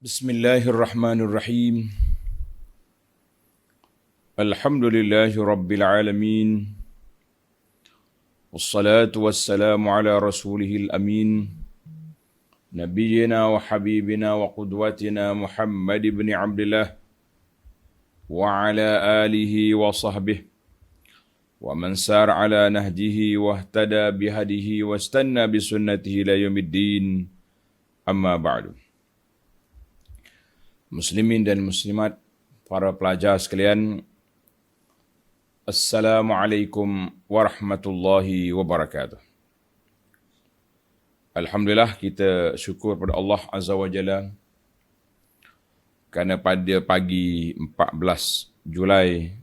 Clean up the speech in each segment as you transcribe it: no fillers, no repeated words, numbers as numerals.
Bismillahirrahmanirrahim. Alhamdulillahi Rabbil Alamin. Wassalatu wassalamu ala rasulihil amin. Nabiyyina wa habibina wa qudwatina Muhammad ibn Abdullah. Wa ala alihi wa sahbihi. Wa man sar ala nahjihi wa ihtada bihadihi wa istanna bisunnatihi ila yaumiddin. Amma ba'du. Muslimin dan muslimat, para pelajar sekalian, Assalamualaikum warahmatullahi wabarakatuh. Alhamdulillah, kita syukur pada Allah Azza wa Jalla kerana pada pagi 14 Julai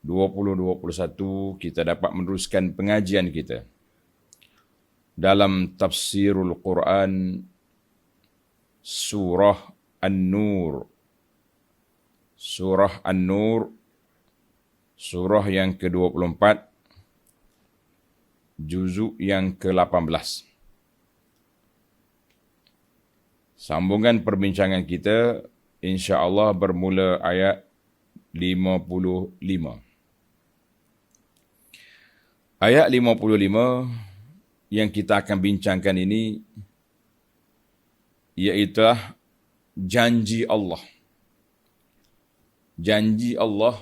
2021 kita dapat meneruskan pengajian kita dalam tafsirul Quran surah An-Nur. Surah An-Nur, surah yang ke-24, juzuk yang ke-18. Sambungan perbincangan kita insya-Allah bermula ayat 55. Ayat 55 yang kita akan bincangkan ini iaitu janji Allah. Janji Allah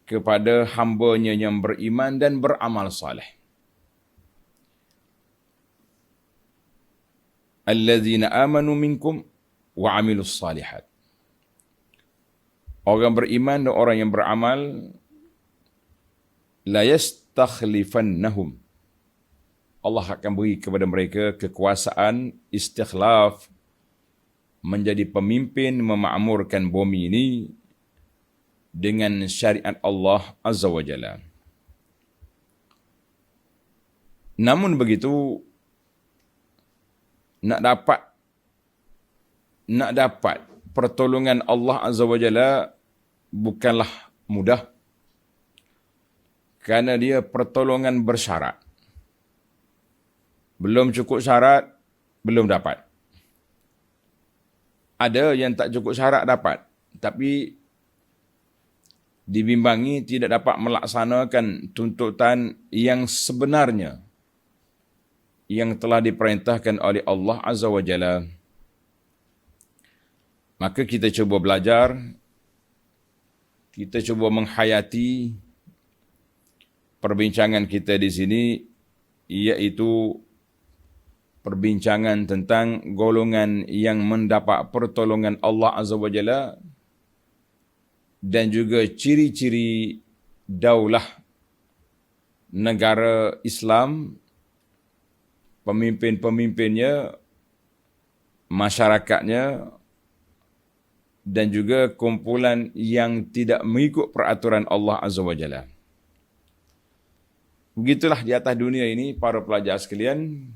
kepada hamba-Nya yang beriman dan beramal saleh. Alladzina amanu minkum wa amilus salihat. Orang beriman dan orang yang beramal, la yastakhlifannahum. Allah akan beri kepada mereka kekuasaan istikhlaf, menjadi pemimpin memakmurkan bumi ini dengan syariat Allah Azza wa Jalla. Namun begitu, nak dapat pertolongan Allah Azza wa Jalla bukanlah mudah, kerana dia pertolongan bersyarat. Belum cukup syarat, belum dapat. Ada yang tak cukup syarat dapat, tapi dibimbangi tidak dapat melaksanakan tuntutan yang sebenarnya yang telah diperintahkan oleh Allah Azza wa Jalla. Maka kita cuba belajar, kita cuba menghayati perbincangan kita di sini, iaitu perbincangan tentang golongan yang mendapat pertolongan Allah Azza wa Jalla dan juga ciri-ciri daulah negara Islam, pemimpin-pemimpinnya, masyarakatnya, dan juga kumpulan yang tidak mengikut peraturan Allah Azza wa Jalla. Begitulah di atas dunia ini, para pelajar sekalian,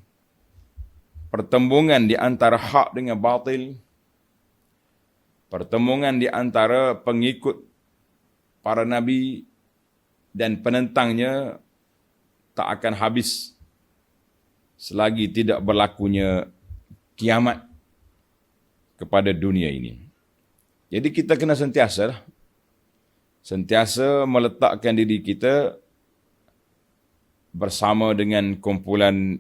pertembungan di antara hak dengan batil, pertembungan di antara pengikut para nabi dan penentangnya tak akan habis selagi tidak berlakunya kiamat kepada dunia ini. Jadi kita kena sentiasa meletakkan diri kita bersama dengan kumpulan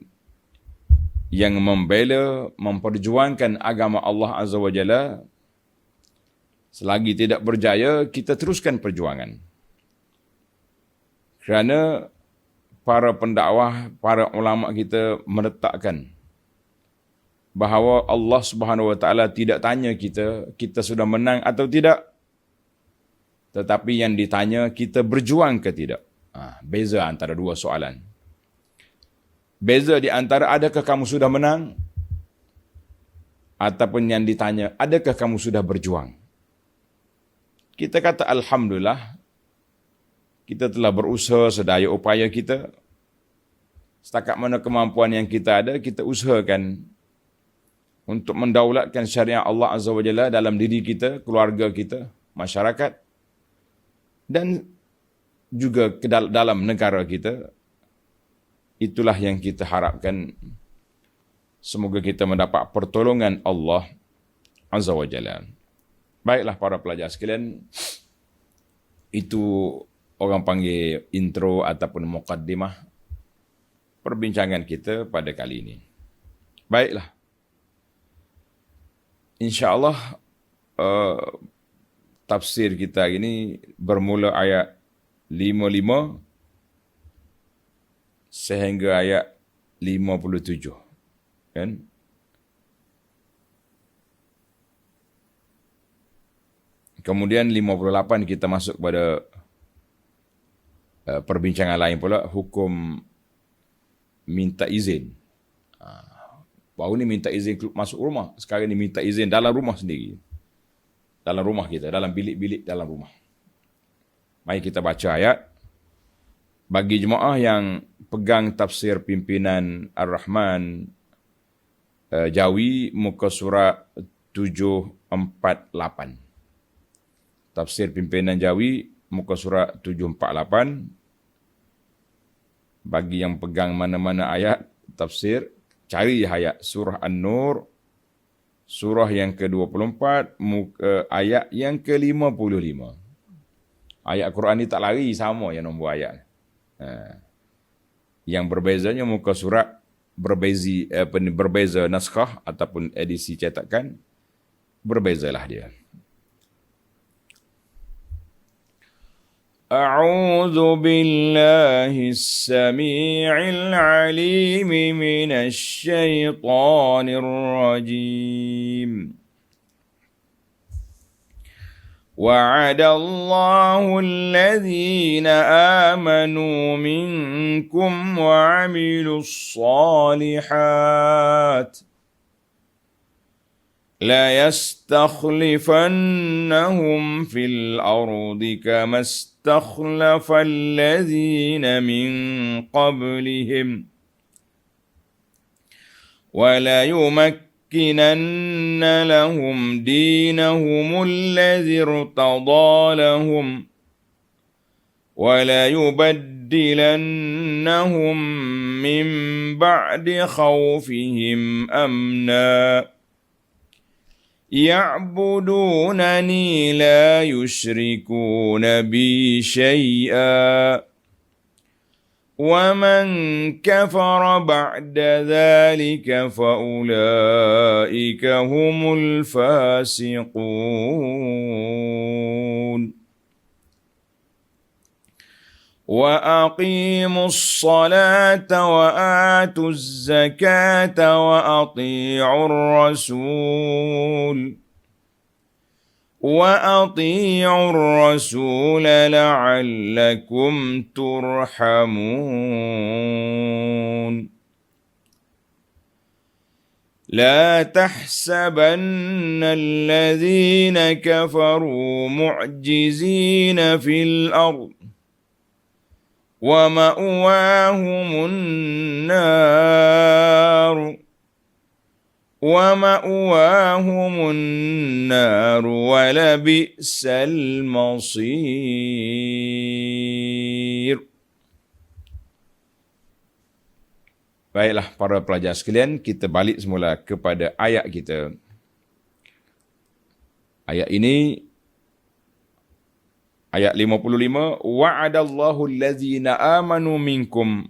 yang membela, memperjuangkan agama Allah Azza wa Jalla. Selagi tidak berjaya, kita teruskan perjuangan. Kerana para pendakwah, para ulama kita meletakkan bahawa Allah Subhanahu wa Taala tidak tanya kita sudah menang atau tidak. Tetapi yang ditanya, kita berjuang ke tidak. Beza antara dua soalan. Beza di antara adakah kamu sudah menang, ataupun yang ditanya, adakah kamu sudah berjuang? Kita kata Alhamdulillah, kita telah berusaha sedaya upaya kita. Setakat mana kemampuan yang kita ada, kita usahakan untuk mendaulatkan syariat Allah Azza wa Jalla dalam diri kita, keluarga kita, masyarakat, dan juga ke dalam negara kita. Itulah yang kita harapkan Semoga kita mendapat pertolongan Allah Azza wa Jalla. Baiklah para pelajar sekalian, itu orang panggil intro ataupun muqaddimah perbincangan kita pada kali ini. Baiklah. InsyaAllah tafsir kita ini bermula ayat 55 sehingga ayat 57. Kan? Kemudian 58 kita masuk pada perbincangan lain pula, hukum minta izin. Baru ni minta izin masuk rumah, sekarang ni minta izin dalam rumah sendiri. Dalam rumah kita, dalam bilik-bilik dalam rumah. Mari kita baca ayat. Bagi jemaah yang pegang tafsir pimpinan Ar-Rahman Jawi, muka surat 748. Tafsir pimpinan Jawi, muka surat 748. Bagi yang pegang mana-mana ayat tafsir, cari ayat surah An-Nur, surah yang ke-24, ayat yang ke-55. Ayat Quran ni tak lari sama yang nombor ayat. Yang berbezanya muka surat berbeza naskah ataupun edisi cetakan, berbezalah dia. أعوذ بالله السميع العليم من الشيطان الرجيم وعد الله الذين آمنوا منكم وعملوا الصالحات ليستخلفنهم في الأرض كما استخلف الذين من قبلهم وليمكنن لهم دينهم الذي ارتضى لهم وليبدلنهم من بعد خوفهم أمنا يعبدونني لا يشركون بي شيئا ومن كفر بعد ذلك فأولئك هم الفاسقون وأقيموا الصلاة وآتوا الزكاة وأطيعوا الرسول لعلكم ترحمون لا تحسبن الذين كفروا معجزين في الأرض ومأواهم النار ولبئس المصير. Baiklah para pelajar sekalian, kita balik semula kepada ayat kita. Ayat ini ayat 55, wa'adallahu allazina amanu minkum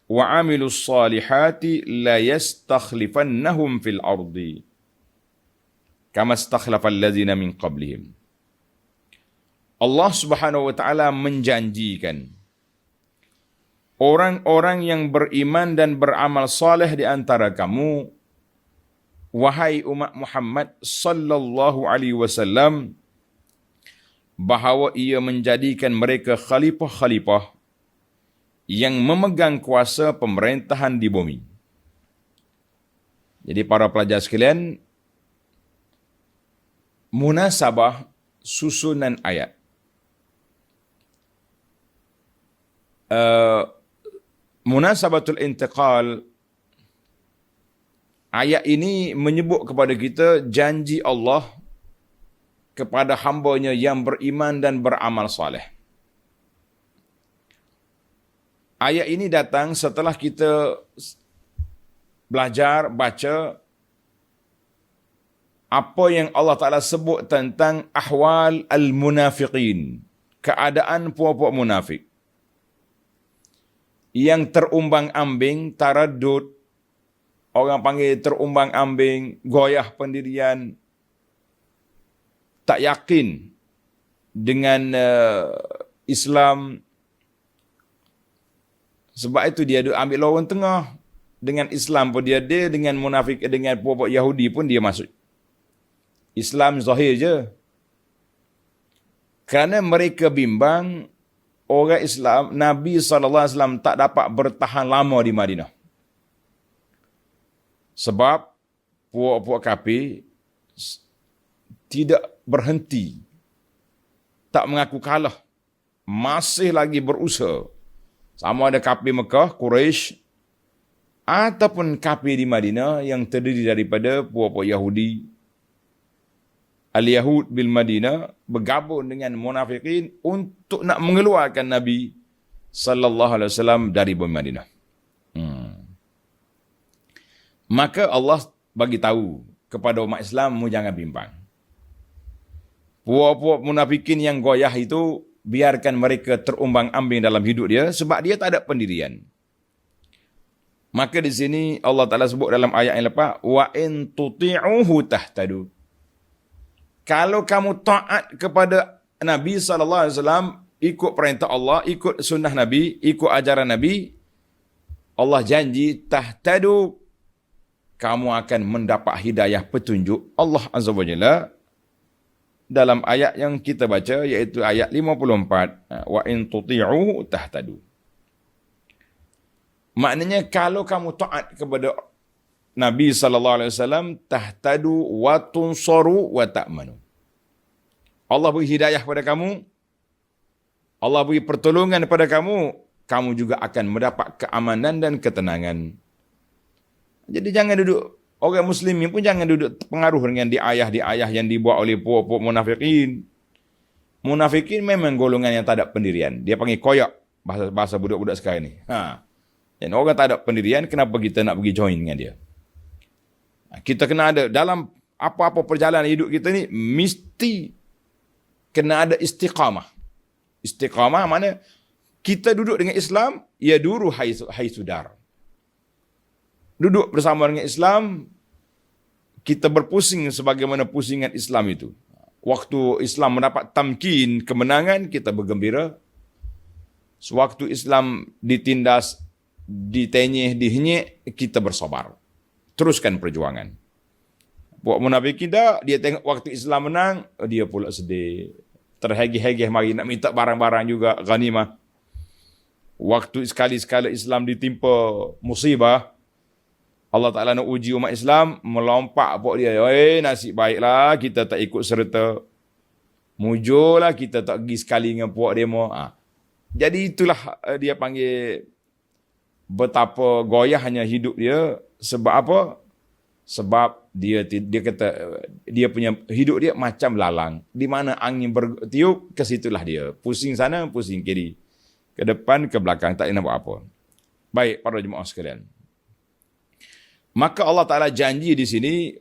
wa 'amilus salihati la yastakhlifannahum fil ardi kama istakhlafa allazina min qablihim. Allah Subhanahu wa taala menjanjikan orang-orang yang beriman dan beramal saleh di antara kamu, wahai umat Muhammad sallallahu alaihi wasallam, bahawa ia menjadikan mereka khalifah-khalifah yang memegang kuasa pemerintahan di bumi. Jadi para pelajar sekalian, munasabah susunan ayat. Munasabatul intiqal, ayat ini menyebut kepada kita janji Allah kepada hamba-Nya yang beriman dan beramal saleh. Ayat ini datang setelah kita belajar, baca apa yang Allah Ta'ala sebut tentang ahwal al-munafiqin, keadaan puak-puak munafik yang terumbang-ambing, taradud, orang panggil terumbang-ambing, goyah pendirian, tak yakin dengan Islam. Sebab itu dia ambil lawan tengah. Dengan Islam pun dia dengan munafik, dengan puak-puak Yahudi pun dia masuk. Islam zahir je. Kerana mereka bimbang orang Islam, Nabi SAW tak dapat bertahan lama di Madinah. Sebab puak-puak kafir tidak berhenti, tak mengaku kalah, masih lagi berusaha. Sama ada kafir Mekah, Quraisy, ataupun kafir di Madinah yang terdiri daripada puak-puak Yahudi. Al-Yahud bil Madinah bergabung dengan munafikin untuk nak mengeluarkan Nabi sallallahu alaihi wasallam dari bumi Madinah. Maka Allah bagi tahu kepada umat Islam, mu jangan bimbang. Puak-puak munafikin yang goyah itu, biarkan mereka terumbang-ambing dalam hidup dia sebab dia tak ada pendirian. Maka di sini Allah Ta'ala sebut dalam ayat yang lepas, wa in tuti'uhu tahtadu. Kalau kamu taat kepada Nabi SAW, ikut perintah Allah, ikut sunnah Nabi, ikut ajaran Nabi, Allah janji, tahtadu, kamu akan mendapat hidayah petunjuk Allah Azza wa Jalla. Dalam ayat yang kita baca, iaitu ayat 54, wa in tuti'uhu tahtadu. Maknanya kalau kamu taat kepada Nabi SAW, tahtadu wa tunsaru wa ta'manu. Allah beri hidayah kepada kamu, Allah beri pertolongan kepada kamu, kamu juga akan mendapat keamanan dan ketenangan. Jadi jangan duduk, orang muslimin pun jangan duduk terpengaruh dengan diayah-diayah yang dibuat oleh puak-puak munafikin. Munafikin memang golongan yang tak ada pendirian. Dia panggil koyak, bahasa budak-budak sekarang ni. Dan orang tak ada pendirian, kenapa kita nak pergi join dengan dia? Kita kena ada, dalam apa-apa perjalanan hidup kita ni, mesti kena ada istiqamah. Istiqamah mana? Kita duduk dengan Islam, ya duru hai sudar. Duduk bersama dengan Islam, kita berpusing sebagaimana pusingan Islam itu. Waktu Islam mendapat tamkin, kemenangan, kita bergembira. Sewaktu Islam ditindas, ditenyih, dihenyik, kita bersabar. Teruskan perjuangan. Buat munafikin dah, dia tengok waktu Islam menang, dia pula sedih. Terhegih-hegih mari nak minta barang-barang juga, ghanimah. Waktu sekali-sekala Islam ditimpa musibah, Allah Ta'ala nak uji umat Islam, melompak buat dia. Nasib baiklah kita tak ikut serta. Mujurlah kita tak pergi sekali dengan puak demo. Jadi itulah dia panggil betapa goyahnya hidup dia. Sebab apa? Sebab dia kata dia punya hidup dia macam lalang. Di mana angin bertiup, ke situlah dia. Pusing sana, pusing kiri. Ke depan, ke belakang. Tak nak buat apa. Baik, para jemaah sekalian. Maka Allah Ta'ala janji di sini,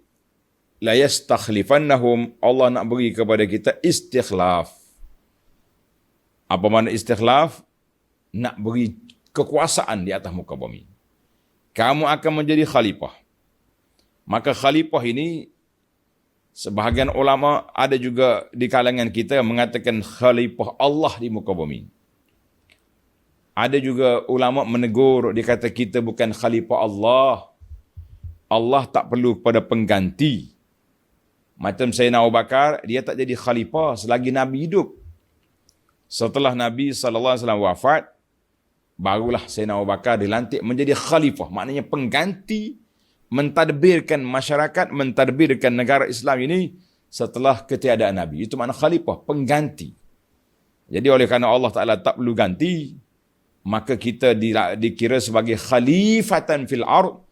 la yastakhlifannahum, Allah nak beri kepada kita istikhlaf. Apa makna istikhlaf? Nak beri kekuasaan di atas muka bumi. Kamu akan menjadi khalifah. Maka khalifah ini, sebahagian ulama ada juga di kalangan kita yang mengatakan khalifah Allah di muka bumi. Ada juga ulama menegur, dia kata kita bukan khalifah Allah. Allah tak perlu kepada pengganti. Macam Sayyidina Abu Bakar, dia tak jadi khalifah selagi Nabi hidup. Setelah Nabi SAW wafat, barulah Sayyidina Abu Bakar dilantik menjadi khalifah. Maknanya pengganti, mentadbirkan masyarakat, mentadbirkan negara Islam ini setelah ketiadaan Nabi. Itu makna khalifah, pengganti. Jadi oleh kerana Allah Ta'ala tak perlu ganti, maka kita dikira sebagai khalifatan fil ard,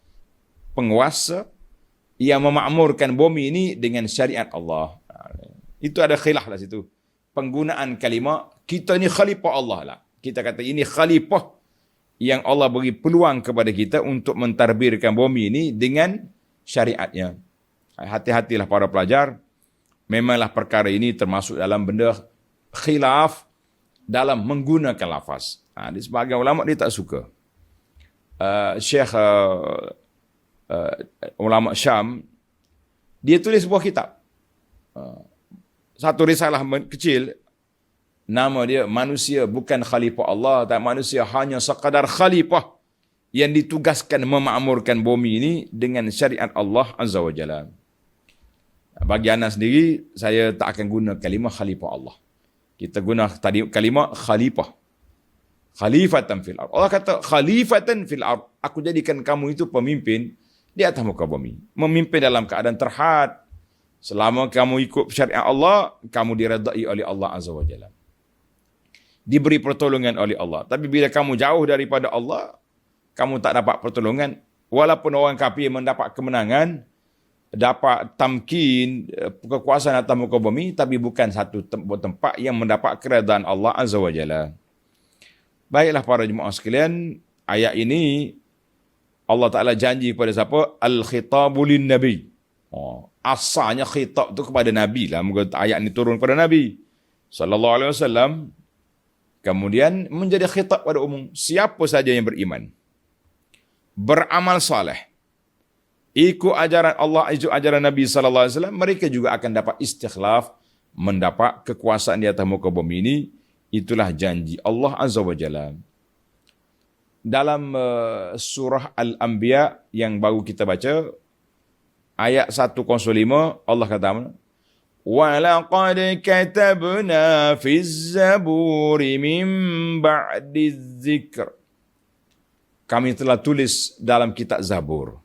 penguasa yang memakmurkan bumi ini dengan syariat Allah. Itu ada khilaf lah situ. Penggunaan kalimah, kita ni khalifah Allah lah. Kita kata ini khalifah yang Allah beri peluang kepada kita untuk mentadbirkan bumi ini dengan syariatnya. Hati-hatilah para pelajar, memanglah perkara ini termasuk dalam benda khilaf dalam menggunakan lafaz. Di sebahagian ulama dia tak suka. Syekh ulama Syam, dia tulis sebuah kitab. Satu risalah kecil, nama dia Manusia Bukan Khalifah Allah, dan manusia hanya sekadar khalifah yang ditugaskan memakmurkan bumi ini dengan syariat Allah Azza wa Jalla. Bagi anda sendiri, saya tak akan guna kalimah khalifah Allah. Kita guna tadi kalimah khalifah. Khalifatan fil ard. Allah kata khalifatan fil ard. Aku jadikan kamu itu pemimpin di atas muka bumi. Memimpin dalam keadaan terhad. Selama kamu ikut syariat Allah, kamu diredai oleh Allah Azza wa Jalla. Diberi pertolongan oleh Allah. Tapi bila kamu jauh daripada Allah, kamu tak dapat pertolongan. Walaupun orang kafir mendapat kemenangan, dapat tamkin, kekuasaan atas muka bumi, tapi bukan satu tempat yang mendapat keredaan Allah Azza wa Jalla. Baiklah para jemaah sekalian, ayat ini Allah Ta'ala janji kepada siapa? Al-khitabu lin Nabi. Asalnya khitab tu kepada Nabi lah. Ayat ini turun kepada Nabi sallallahu alaihi wasallam. Kemudian menjadi khitab pada umum. Siapa saja yang beriman, beramal saleh, ikut ajaran Allah, ikut ajaran Nabi sallallahu alaihi wasallam, mereka juga akan dapat istikhlaf, mendapat kekuasaan di atas muka bumi ini. Itulah janji Allah Azza wa Jalla. Dalam surah Al-Anbiya yang baru kita baca, ayat 105, Allah kata, وَلَقَدْ كَتَبْنَا فِي الزَّبُورِ مِنْ بَعْدِ الذِّكْرِ. Kami telah tulis dalam kitab Zabur,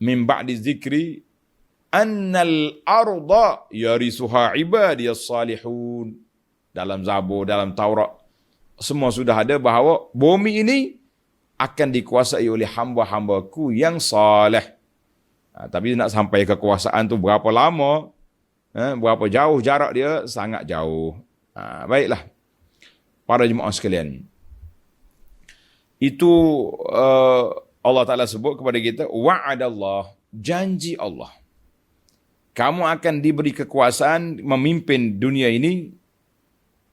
min ba'di dzikri, annal arda yarisuha ibadiyas salihun. Dalam Zabur, dalam Taurat, semua sudah ada bahawa bumi ini akan dikuasai oleh hamba-hambaku yang saleh. Tapi nak sampai kekuasaan tu berapa lama, berapa jauh jarak dia, sangat jauh. Baiklah, para jemaah sekalian, itu Allah Ta'ala sebut kepada kita, wa'adallah, janji Allah. Kamu akan diberi kekuasaan memimpin dunia ini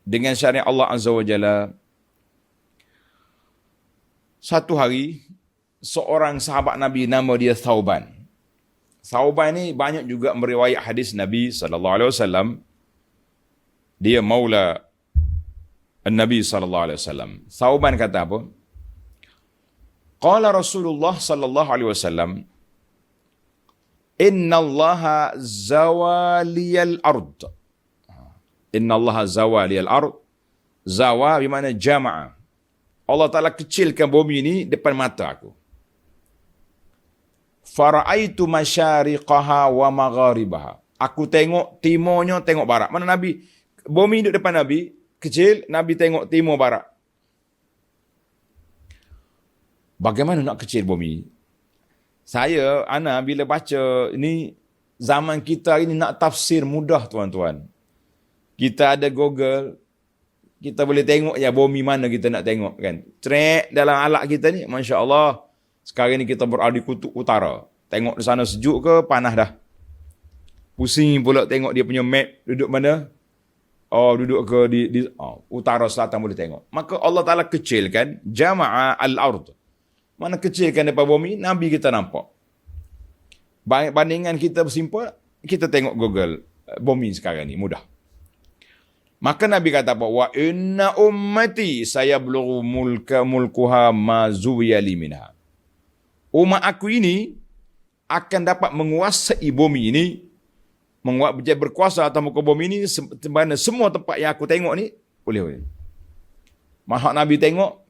dengan syariat Allah Azza wa Jalla. Satu hari, seorang sahabat Nabi nama dia Thauban. Thauban ni banyak juga meriwayat hadis Nabi sallallahu alaihi wasallam. Dia maula Nabi sallallahu alaihi wasallam. Thauban kata apa? Qala Rasulullah sallallahu alaihi wasallam, "Innallaha zawaliyal ard." Innallaha zawaliyal ard. Zawa bermakna jama'a. Allah Ta'ala kecilkan bumi ini depan mata aku. Fara'aitu masyariqaha wa magharibaha. Aku tengok timurnya, tengok barat. Mana Nabi? Bumi duduk depan Nabi, kecil, Nabi tengok timur barat. Bagaimana nak kecil bumi? Ana bila baca ini, zaman kita ini nak tafsir mudah tuan-tuan. Kita ada Google, kita boleh tengok ya bumi mana kita nak tengok kan. Trek dalam alat kita ni, Masya Allah. Sekarang ni kita berada di kutub utara. Tengok di sana sejuk ke panas dah. Pusing pula tengok dia punya map duduk mana. Duduk ke di utara selatan boleh tengok. Maka Allah Ta'ala kecilkan jama'a al-ard. Mana kecilkan daripada bumi, Nabi kita nampak. Bandingan kita bersimpan, kita tengok Google bumi sekarang ni mudah. Maka Nabi kata apa? Wa inna ummati sayablughu mulkuha ma zuwiyali minha. Umat aku ini akan dapat menguasai bumi ini, berkuasa atas muka bumi ini, semua tempat yang aku tengok ni, boleh. Mahak Nabi tengok,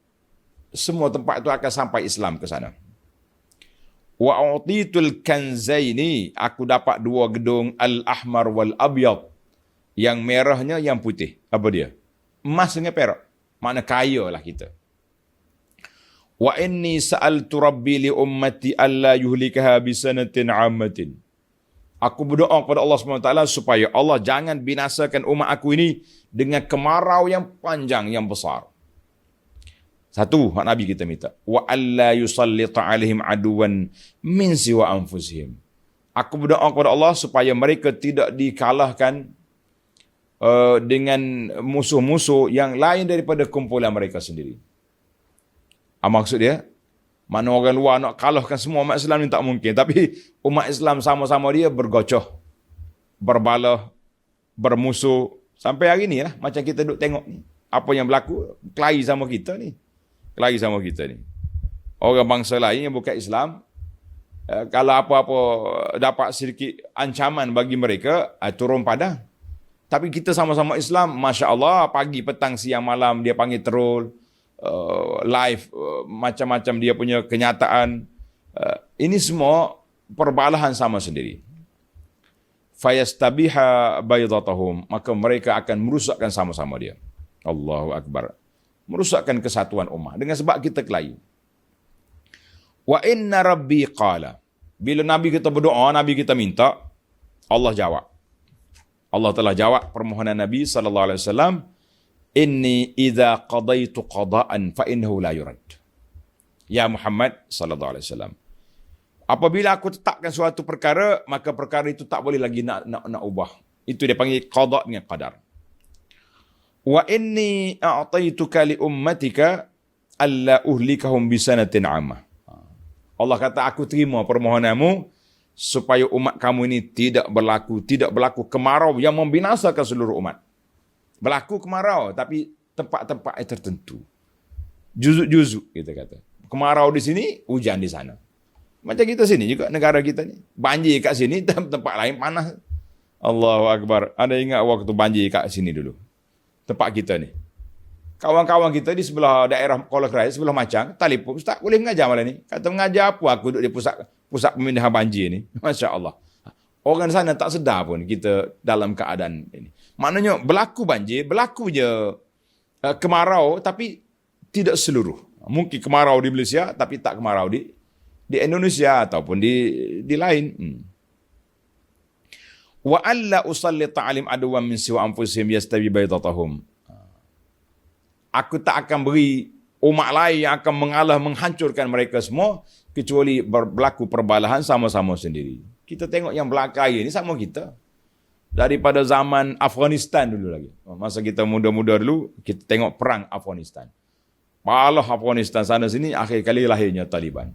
semua tempat itu akan sampai Islam ke sana. Wa utitul kanzaini, aku dapat dua gedung, al-ahmar wal-abyad. Yang merahnya, yang putih. Apa dia? Emas dengan perak. Makna kaya lah kita. Wa inni sa'altu rabbi li ummati alla yuhlikaha bisanatin ammatin. Aku berdoa kepada Allah SWT supaya Allah jangan binasakan umat aku ini dengan kemarau yang panjang, yang besar. Satu, hak Nabi kita minta. Wa alla yusallita alaihim aduwan min siwa anfusihim. Aku berdoa kepada Allah supaya mereka tidak dikalahkan dengan musuh-musuh yang lain daripada kumpulan mereka sendiri. Maksud dia, mana orang luar nak kalahkan semua umat Islam ni tak mungkin. Tapi umat Islam sama-sama dia bergocoh, berbalah, bermusuh. Sampai hari ni lah, macam kita duk tengok ni. Apa yang berlaku, kelahi sama kita ni. Kelahi sama kita ni. Orang bangsa lain yang bukan Islam, kalau apa-apa dapat sedikit ancaman bagi mereka, turun padang. Tapi kita sama-sama Islam, Masya Allah, pagi, petang, siang, malam, dia panggil terul, live, macam-macam dia punya kenyataan. Ini semua perbalahan sama sendiri. Fayastabiha baydatahum, maka mereka akan merusakkan sama-sama dia. Allahu Akbar. Merusakkan kesatuan ummah dengan sebab kita kelahi. Wa inna rabbi qala. Bila Nabi kita berdoa, Nabi kita minta, Allah jawab. Allah telah jawab permohonan Nabi sallallahu alaihi wasallam, inni idza qadaitu qada'an fa innahu la yurad. Ya Muhammad sallallahu alaihi wasallam, apabila aku tetapkan suatu perkara, maka perkara itu tak boleh lagi nak ubah. Itu dia panggil qada' dengan qadar. Wa inni a'taituka li ummatika alla uhlikahum bisanatin 'ammah. Allah kata, aku terima permohonanmu supaya umat kamu ini tidak berlaku kemarau yang membinasakan seluruh umat. Berlaku kemarau tapi tempat-tempat yang tertentu. Juzuk-juzuk kita kata. Kemarau di sini, hujan di sana. Macam kita sini juga, negara kita ni. Banjir kat sini, tempat lain panas. Allahu Akbar. Ada ingat waktu banjir kat sini dulu? Tempat kita ni. Kawan-kawan kita di sebelah daerah Kuala Kerai, sebelah Macang, telefon, Ustaz boleh mengajar malam ni? Kata, mengajar apa aku duduk di pusat pemindahan banjir ni? Masya Allah. Orang di sana tak sedar pun kita dalam keadaan ini. Maknanya berlaku banjir, berlaku je kemarau, tapi tidak seluruh. Mungkin kemarau di Malaysia, tapi tak kemarau di Indonesia ataupun di lain. Wa alla usallita alim aduwan min siwa anfusihim yastabi baydatahum. Aku tak akan beri umat lain yang akan mengalah, menghancurkan mereka semua, kecuali berlaku perbalahan sama-sama sendiri. Kita tengok yang belakang ini sama kita. Daripada zaman Afghanistan dulu lagi. Masa kita muda-muda dulu, kita tengok perang Afghanistan. Balah Afghanistan sana sini, akhir kali lahirnya Taliban.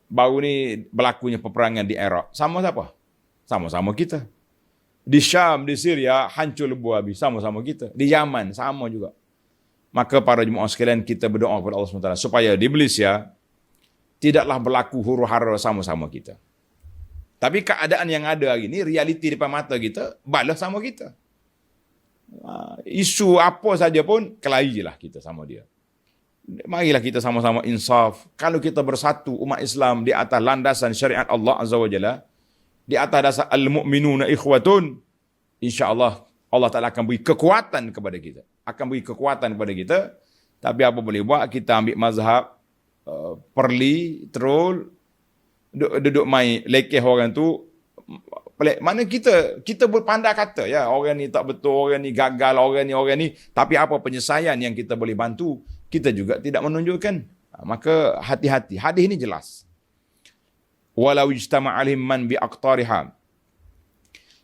Baru ni berlakunya peperangan di Iraq. Sama siapa? Sama-sama kita. Di Syam, di Syria, hancur lebuh habis. Sama-sama kita. Di Yaman, sama juga. Maka para jemaah sekalian, kita berdoa kepada Allah SWT supaya di Malaysia tidaklah berlaku huru-hara sama-sama kita. Tapi keadaan yang ada hari ini, realiti depan mata kita, balas sama kita. Isu apa saja pun, kelahilah kita sama dia. Marilah kita sama-sama insaf. Kalau kita bersatu umat Islam di atas landasan syariat Allah Azza wa Jalla, di atas dasar al-mu'minuna ikhwatun, insya-Allah Allah Ta'ala akan beri kekuatan kepada kita. Akan beri kekuatan kepada kita. Tapi apa boleh buat, kita ambil mazhab perli, terul, duduk main lekeh orang tu. Mana kita berpandai kata, ya, orang ni tak betul, orang ni gagal, orang ni. Tapi apa penyelesaian yang kita boleh bantu, kita juga tidak menunjukkan. Maka hati-hati. Hadis ini jelas. Walau ijtama' alaihim man bi aqtariha.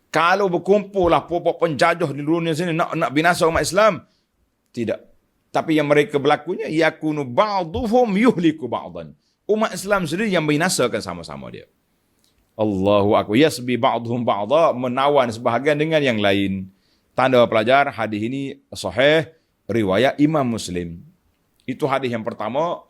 Kalau berkumpullah pokok penjajah di dunia sini nak binasa umat Islam, tidak. Tapi yang mereka berlakunya, yakunu ba'duhum yuhliku ba'dan. Umat Islam sendiri yang binasakan sama-sama dia. Allahu akbar. Yasbi ba'duhum ba'da, menawan sebahagian dengan yang lain. Tanda pelajar, hadis ini sahih, riwayat Imam Muslim. Itu hadis yang pertama.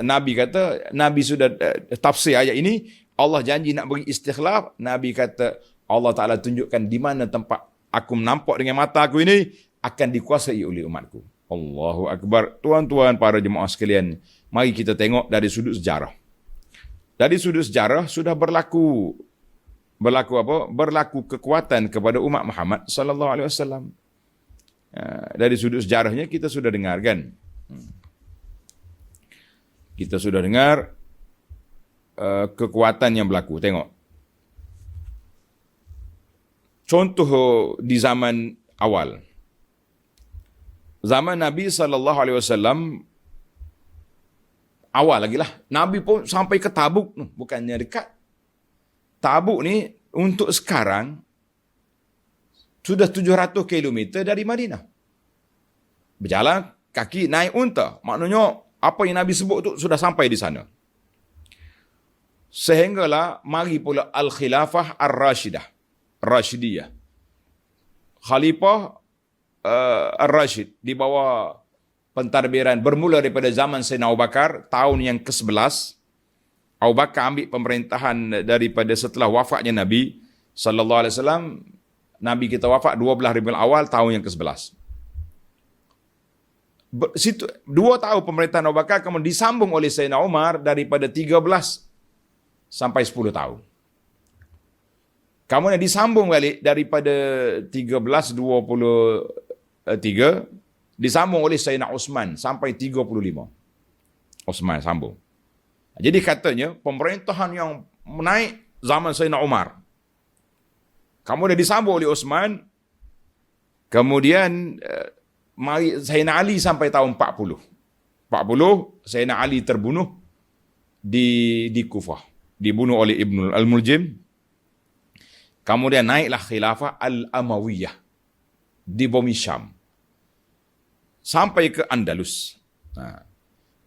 Nabi kata, Nabi sudah tafsir ayat ini, Allah janji nak beri istikhlaf. Nabi kata, Allah Ta'ala tunjukkan di mana tempat aku nampak dengan mata aku ini akan dikuasai oleh umatku. Allahu Akbar. Tuan-tuan para jemaah sekalian, mari kita tengok dari sudut sejarah. Dari sudut sejarah sudah berlaku apa? Berlaku kekuatan kepada umat Muhammad sallallahu alaihi wasallam. Dari sudut sejarahnya kita sudah dengar kan? Kita sudah dengar kekuatan yang berlaku. Tengok. Contoh di zaman awal. zaman Nabi SAW, awal lagi lah. Nabi pun sampai ke Tabuk. Bukannya dekat. Tabuk ni untuk sekarang sudah 700 km dari Madinah. Berjalan kaki, naik unta. Maknanya apa yang Nabi sebut tu sudah sampai di sana. Sehinggalah mari pula Al-Khilafah Ar-Rashidiyah. Khalifah Ar-Rashid di bawah pentadbiran bermula daripada zaman Sayyidina Abu Bakar, tahun yang ke-11. Abu Bakar ambil pemerintahan daripada setelah wafatnya Nabi sallallahu alaihi wasallam. Nabi kita wafat 12 Rabiul Awal tahun yang ke-11. Situ 2 tahun pemerintahan Abu Bakar kemudian disambung oleh Sayyidina Umar daripada 13 sampai 10 tahun. Kemudian disambung balik daripada 1323 disambung oleh Sayyidina Uthman sampai 35. Uthman sambung. Jadi katanya pemerintahan yang menaik zaman Sayyidina Umar. Kemudian disambung oleh Uthman. Kemudian mari Sayyidina Ali sampai tahun 40. 40 Sayyidina Ali terbunuh di Kufah. Dibunuh oleh Ibn al-Muljim. Kemudian naiklah khilafah Al-Amawiyah di bumi Syam. Sampai ke Andalus.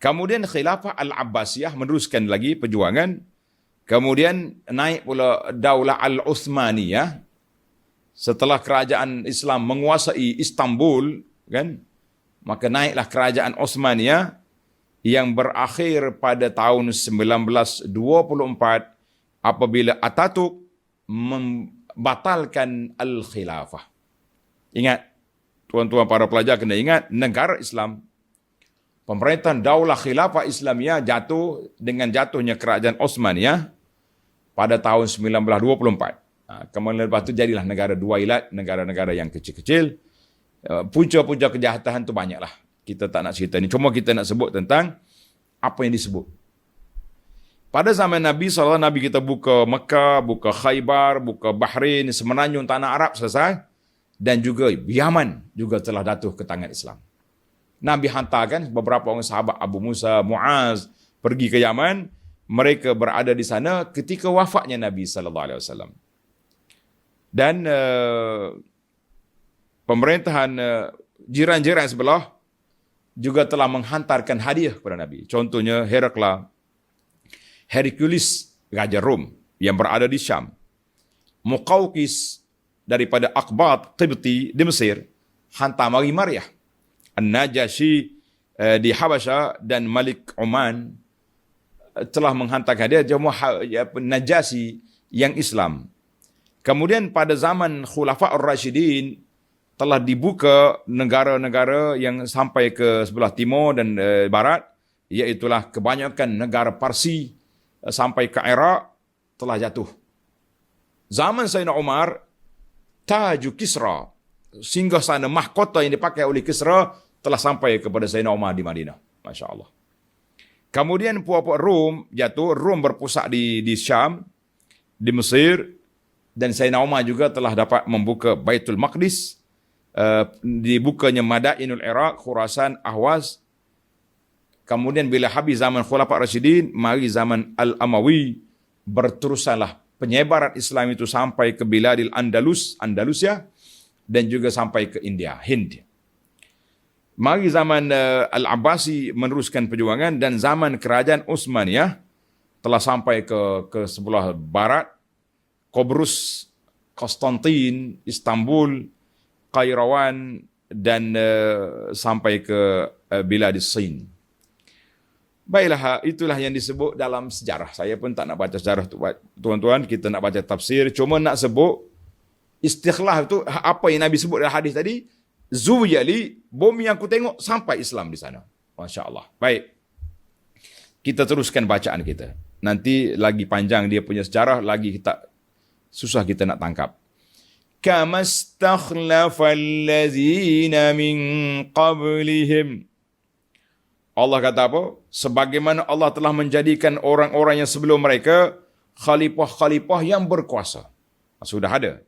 Kemudian khilafah Al-Abbasiyah meneruskan lagi perjuangan. Kemudian naik pula Daulah Al-Uthmaniyah. Setelah kerajaan Islam menguasai Istanbul, kan? Maka naiklah kerajaan Uthmaniyah yang berakhir pada tahun 1924 apabila Ataturk membatalkan Al-Khilafah. Ingat, tuan-tuan para pelajar kena ingat, negara Islam, pemerintahan Daulah Khilafah Islamiyah jatuh dengan jatuhnya kerajaan Uthmaniyah pada tahun 1924. Kemudian lepas itu jadilah negara dua ilat, negara-negara yang kecil-kecil. Punca-punca kejahatan tu banyaklah. Kita tak nak cerita ni. Cuma kita nak sebut tentang apa yang disebut. Pada zaman Nabi SAW, Nabi kita buka Mekah, buka Khaybar, buka Bahrain, semenanjung tanah Arab selesai. Dan juga Yaman juga telah jatuh ke tangan Islam. Nabi hantarkan beberapa orang sahabat Abu Musa, Muaz pergi ke Yaman. Mereka berada di sana ketika wafatnya Nabi SAW. Dan pemerintahan jiran-jiran sebelah juga telah menghantarkan hadiah kepada Nabi. Contohnya Hercules, Raja Rom yang berada di Syam. Muqawqis daripada Aqbat Qibti di Mesir, hantar mari Maryah. An-Najashi di Habasha dan Malik Oman telah menghantar hadiah Najasi yang Islam. Kemudian pada zaman Khulafa Ar-Rashidin telah dibuka negara-negara yang sampai ke sebelah timur dan barat, iaitulah kebanyakan negara Parsi sampai ke Iraq telah jatuh. Zaman Sayyidina Umar, Taju Kisra, singgahsana mahkota yang dipakai oleh Kisra telah sampai kepada Sayyidina Umar di Madinah. Masya Allah. Kemudian puak-puak Rom jatuh. Rom berpusat di Syam, di Mesir, dan Sayyidina Umar juga telah dapat membuka Baitul Maqdis. Dibukanya Madainul Iraq, Khurasan, Ahwaz. Kemudian bila habis zaman Khulafa Rashidin, mari zaman Al-Amawi, berterusanlah penyebaran Islam itu sampai ke Biladil Andalusia, dan juga sampai ke India, Hind. Mari zaman Al-Abbasi meneruskan perjuangan, dan zaman kerajaan Uthmaniyah telah sampai ke sebelah barat, Qobrus, Konstantin, Istanbul, Qairawan, dan sampai ke Biladis Sin. Baiklah, itulah yang disebut dalam sejarah. Saya pun tak nak baca sejarah tu, tuan-tuan. Kita nak baca tafsir. Cuma nak sebut istikhlaf tu, apa yang Nabi sebut dalam hadis tadi. Zuyali, bumi yang aku tengok sampai Islam di sana. Masya Allah. Baik. Kita teruskan bacaan kita. Nanti lagi panjang dia punya sejarah, lagi susah kita nak tangkap. كَمَا اسْتَخْلَفَ الَّذِينَ مِنْ قَبْلِهِمْ. Allah kata apa? Sebagaimana Allah telah menjadikan orang-orang yang sebelum mereka khalifah-khalifah yang berkuasa. Sudah ada.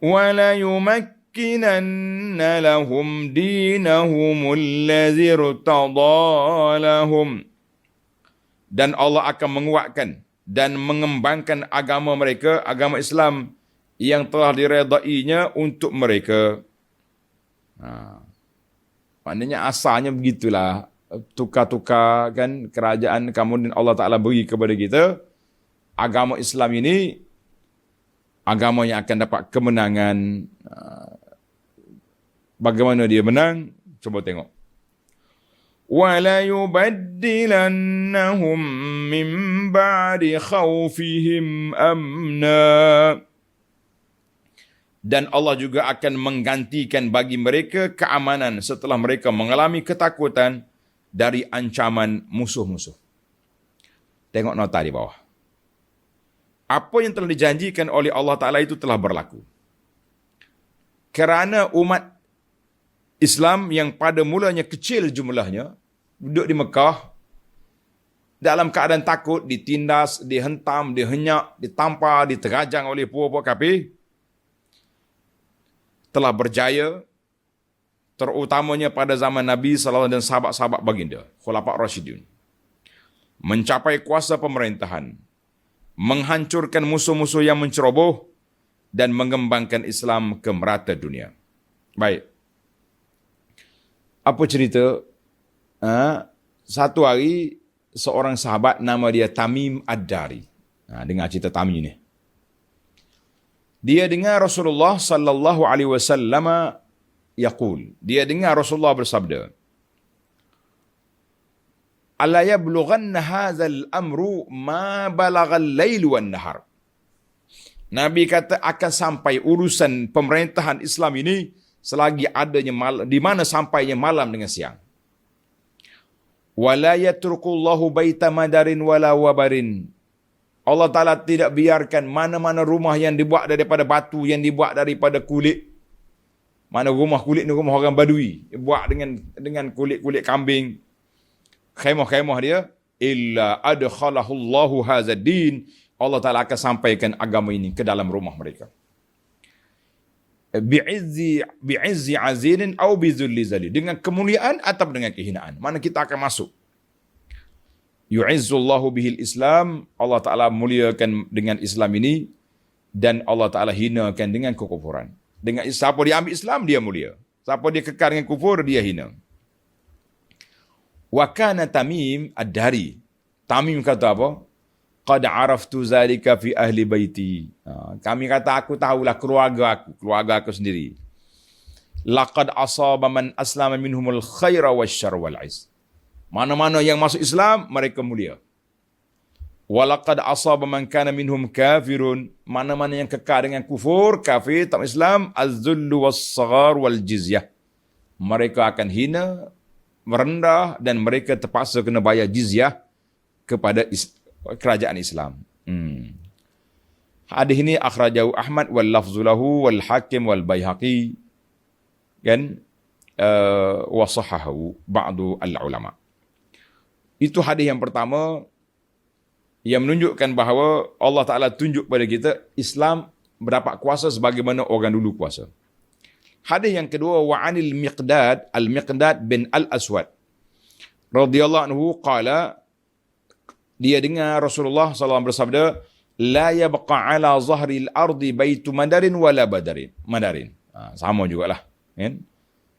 وَلَيُمَكِّنَنَّ yumakkinanna lahum dinahumul ladzi irtada lahum. Dan Allah akan menguatkan dan mengembangkan agama mereka, agama Islam yang telah diredainya untuk mereka. Maknanya asalnya begitulah. Tukar-tukar kan kerajaan kemudian Allah Ta'ala beri kepada kita. Agama Islam ini agama yang akan dapat kemenangan. Bagaimana dia menang? Coba tengok. وَلَيُبَدِّلَنَّهُمْ مِنْ بَعْدِ خَوْفِهِمْ أَمْنًا. Dan Allah juga akan menggantikan bagi mereka keamanan setelah mereka mengalami ketakutan dari ancaman musuh-musuh. Tengok nota di bawah. Apa yang telah dijanjikan oleh Allah Ta'ala itu telah berlaku. Kerana umat Islam yang pada mulanya kecil jumlahnya, duduk di Mekah, dalam keadaan takut, ditindas, dihentam, dihenyak, ditampar, diterajang oleh puak-puak kafir, telah berjaya, terutamanya pada zaman Nabi SAW dan sahabat-sahabat baginda, Khulafa' Rasyidun, mencapai kuasa pemerintahan, menghancurkan musuh-musuh yang menceroboh, dan mengembangkan Islam ke merata dunia. Baik. Apa cerita? Satu hari, seorang sahabat nama dia Tamim Ad-Dari. Dengar cerita Tamim ni. Dia dengar Rasulullah sallallahu alaihi wasallam yaqul. Dia dengar Rasulullah bersabda, "Alla yablughanna hadzal amru ma balagal lail wan nahar." Nabi kata akan sampai urusan pemerintahan Islam ini selagi adanya malam, di mana sampainya malam dengan siang. Wala yatrukullahu baita madarin wala wabarin. Allah Ta'ala tidak biarkan mana-mana rumah yang dibuat daripada batu, yang dibuat daripada kulit. Mana rumah kulit ni rumah orang Badui, buat dengan kulit-kulit kambing. Khemah-khemah dia, illa adkhalahullahu hazadin. Allah Ta'ala akan sampaikan agama ini ke dalam rumah mereka. Bi'izzi azinin au bizulli zali. Dengan kemuliaan atau dengan kehinaan. Mana kita akan masuk. Yu'izzullahu bihil Islam. Allah Ta'ala muliakan dengan Islam ini. Dan Allah Ta'ala hinakan dengan kekufuran. Dengan siapa dia ambil Islam, dia mulia. Siapa dia kekal dengan kufur, dia hina. Wa kana Tamim Ad-Dari. Tamim kata apa? Qad araftu zalika fi ahli baiti. Kami kata aku tahulah keluarga aku sendiri. Laqad asaba man aslama minhumul khaira wasyarr wal iz. Mana-mana yang masuk Islam mereka mulia. Walaqad asaba man kana minhum kafirun. Mana-mana yang kekal dengan kufur, kafir, tak Islam, az-zullu was-saghar wal jizyah. Mereka akan hina, merendah dan mereka terpaksa kena bayar jizyah kepada kerajaan Islam. Hadis ini akhrajahu Ahmad wal lafzulahu wal Hakim wal Baihaqi kan wa sahahahu ba'du al ulama. Itu hadis yang pertama yang menunjukkan bahawa Allah Taala tunjuk pada kita Islam berdapat kuasa sebagaimana orang dulu kuasa. Hadis yang kedua wa anil Miqdad al-Miqdad bin al-Aswad radhiyallahu anhu qala, dia dengar Rasulullah SAW bersabda, la yabqa ala zahril ardi baitu madarin wala madarin. Sama jugalah. Kan?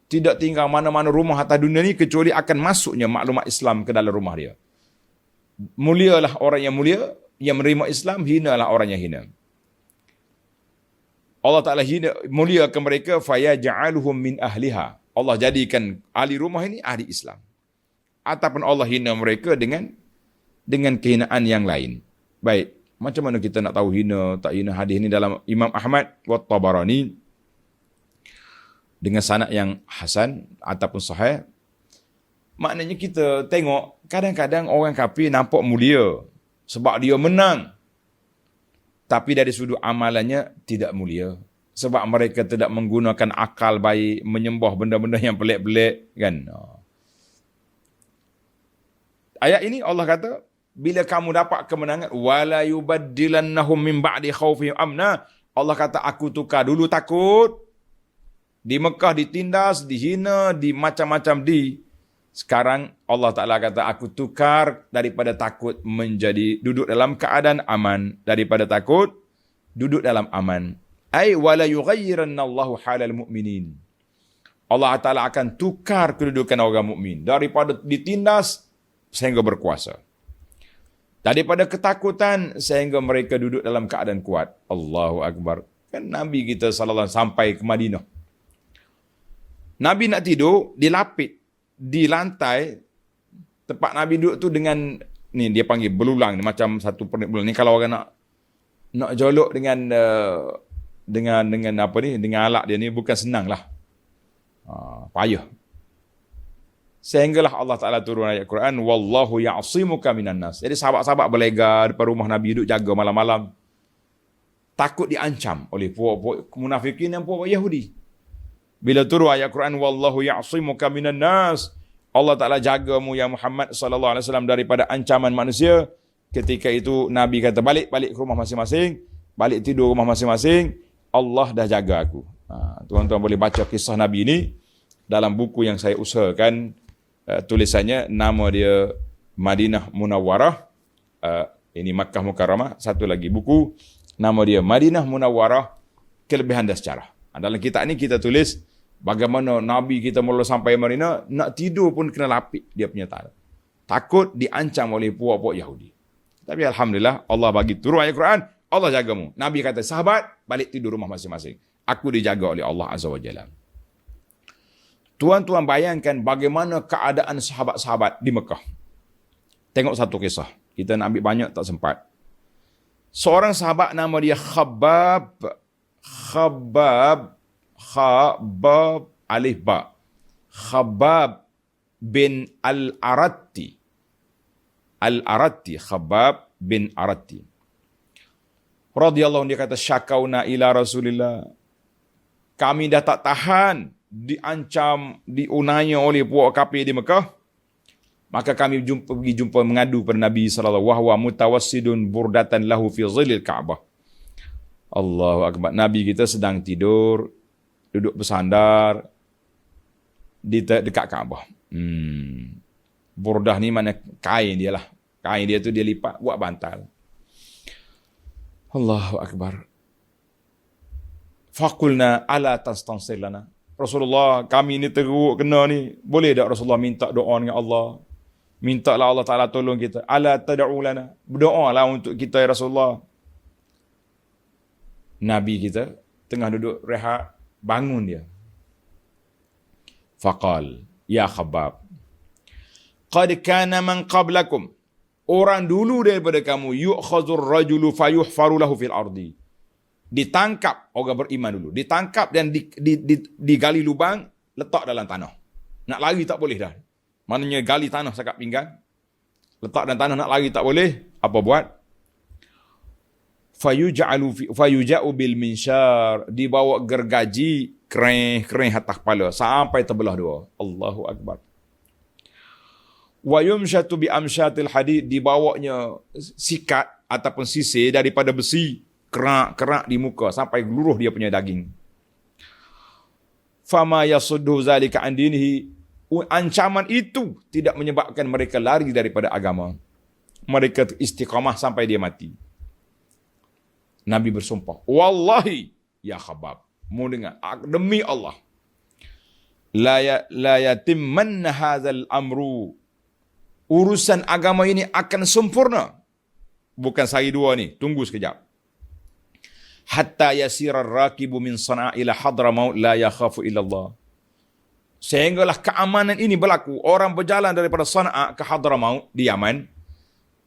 Tidak tinggal mana-mana rumah atas dunia ni kecuali akan masuknya maklumat Islam ke dalam rumah dia. Mulialah orang yang mulia, yang menerima Islam, hinalah orang yang hina. Allah Ta'ala muliakan mereka, fayaja'aluhum min ahliha. Allah jadikan ahli rumah ini ahli Islam. Ataupun Allah hina mereka dengan kehinaan yang lain. Baik, macam mana kita nak tahu hina tak hina? Hadis ini dalam Imam Ahmad wa Tabarani dengan sanad yang hasan ataupun sahih. Maknanya kita tengok kadang-kadang orang kafir nampak mulia sebab dia menang. Tapi dari sudut amalannya tidak mulia sebab mereka tidak menggunakan akal baik, menyembah benda-benda yang pelik-pelik kan. Ayat ini Allah kata, bila kamu dapat kemenangan, wala yubaddilannahum min ba'di khaufihim amna. Allah kata aku tukar dulu takut, Di Mekah ditindas, dihina, di macam-macam di. Sekarang Allah Ta'ala kata, aku tukar daripada takut menjadi duduk dalam keadaan aman. Daripada takut, duduk dalam aman. Ay wala yughayyiranna Allahu halal mu'minin. Allah Ta'ala akan tukar kedudukan orang mukmin daripada ditindas sehingga berkuasa. Daripada ketakutan sehingga mereka duduk dalam keadaan kuat. Allahu Akbar. Kan Nabi kita sallallahu alaihi wasallam sampai ke Madinah. Nabi nak tidur, dilapit di lantai tempat Nabi duduk tu dengan ni dia panggil belulang ni, macam satu pernik belulang ni. Kalau orang nak jolok dengan apa ni, dengan alat dia ni bukan senang lah. Payah. Sehinggalah Allah Ta'ala turun ayat Quran, wallahu ya'simuka minan nas. Jadi sahabat-sahabat berlega depan rumah Nabi, duduk jaga malam-malam. Takut diancam oleh puak-puak munafikin dan puak-puak Yahudi. Bila turun ayat Quran, wallahu ya'simuka minan nas, Allah Ta'ala jagamu ya Muhammad sallallahu alaihi wasallam daripada ancaman manusia. Ketika itu Nabi kata, balik ke rumah masing-masing, balik tidur rumah masing-masing, Allah dah jaga aku. Tuan-tuan boleh baca kisah Nabi ini dalam buku yang saya usahakan. Tulisannya nama dia Madinah Munawwarah. Ini Makkah Mukarramah. Satu lagi buku nama dia Madinah Munawwarah, Kelebihan dan Sejarah. Dalam kitab ni kita tulis bagaimana Nabi kita mula sampai Madinah, nak tidur pun kena lapik dia punya tanah. Takut diancam oleh puak-puak Yahudi. Tapi Alhamdulillah Allah bagi turun ayat Quran, Allah jagamu. Nabi kata, sahabat balik tidur rumah masing-masing. Aku dijaga oleh Allah Azza wa Jalla. Tuan-tuan bayangkan bagaimana keadaan sahabat-sahabat di Mekah. Tengok satu kisah. Kita nak ambil banyak tak sempat. Seorang sahabat nama dia Khabbab alif ba. Khabbab bin Al-Aratti. Khabbab bin Aratti. Radhiyallahu, dia kata, syakauna ila Rasulillah. Kami dah tak tahan, diancam, diunaya oleh puak kafir di Mekah. Maka kami pergi jumpa mengadu pada Nabi sallallahu alaihi wasallam, wa mutawassidun burdatan lahu fi zilil Ka'bah. Allahu Akbar. Nabi kita sedang tidur, duduk bersandar di dekat Ka'bah. Burdah ni mana kain dia lah. Kain dia tu dia lipat buat bantal. Allahu Akbar. Faqulna ala tastansir lana. Rasulullah, kami ni teruk kena ni. Boleh tak Rasulullah minta doa dengan Allah? Mintalah Allah Ta'ala tolong kita. Ala tad'u lana. Berdoalah untuk kita ya Rasulullah. Nabi kita tengah duduk rehat, bangun dia. Faqal, ya Khabbab, qad kana man qablakum. Orang dulu daripada kamu, yu'khazur rajulu fayuhfaru lahu fil ardi. Ditangkap, orang beriman dulu. Ditangkap dan digali lubang, letak dalam tanah. Nak lari tak boleh dah. Maknanya gali tanah sekap pinggang. Letak dalam tanah, nak lari tak boleh. Apa buat? Fayuja'u bil minsyar. Dibawa gergaji, kereng atas kepala. Sampai terbelah dua. Allahu Akbar. Wa yumsyatu bi amsyatil hadid. Dibawanya sikat ataupun sisir daripada besi. Kerak di muka sampai geluruh dia punya daging. Fama yasuddu zalika an dinihi. Ancaman itu tidak menyebabkan mereka lari daripada agama. Mereka istiqamah sampai dia mati. Nabi bersumpah, wallahi ya Khabbab, mau dengar, demi Allah, la yatimmanna hadzal amru. Urusan agama ini akan sempurna. Bukan sehari dua ni, tunggu sekejap. Hatta yasirar rakibu min Sana'a ila Hadramaut la yakhafu illallah. Sehinggalah keamanan ini berlaku. Orang berjalan daripada Sana'a ke Hadramaut di Yaman,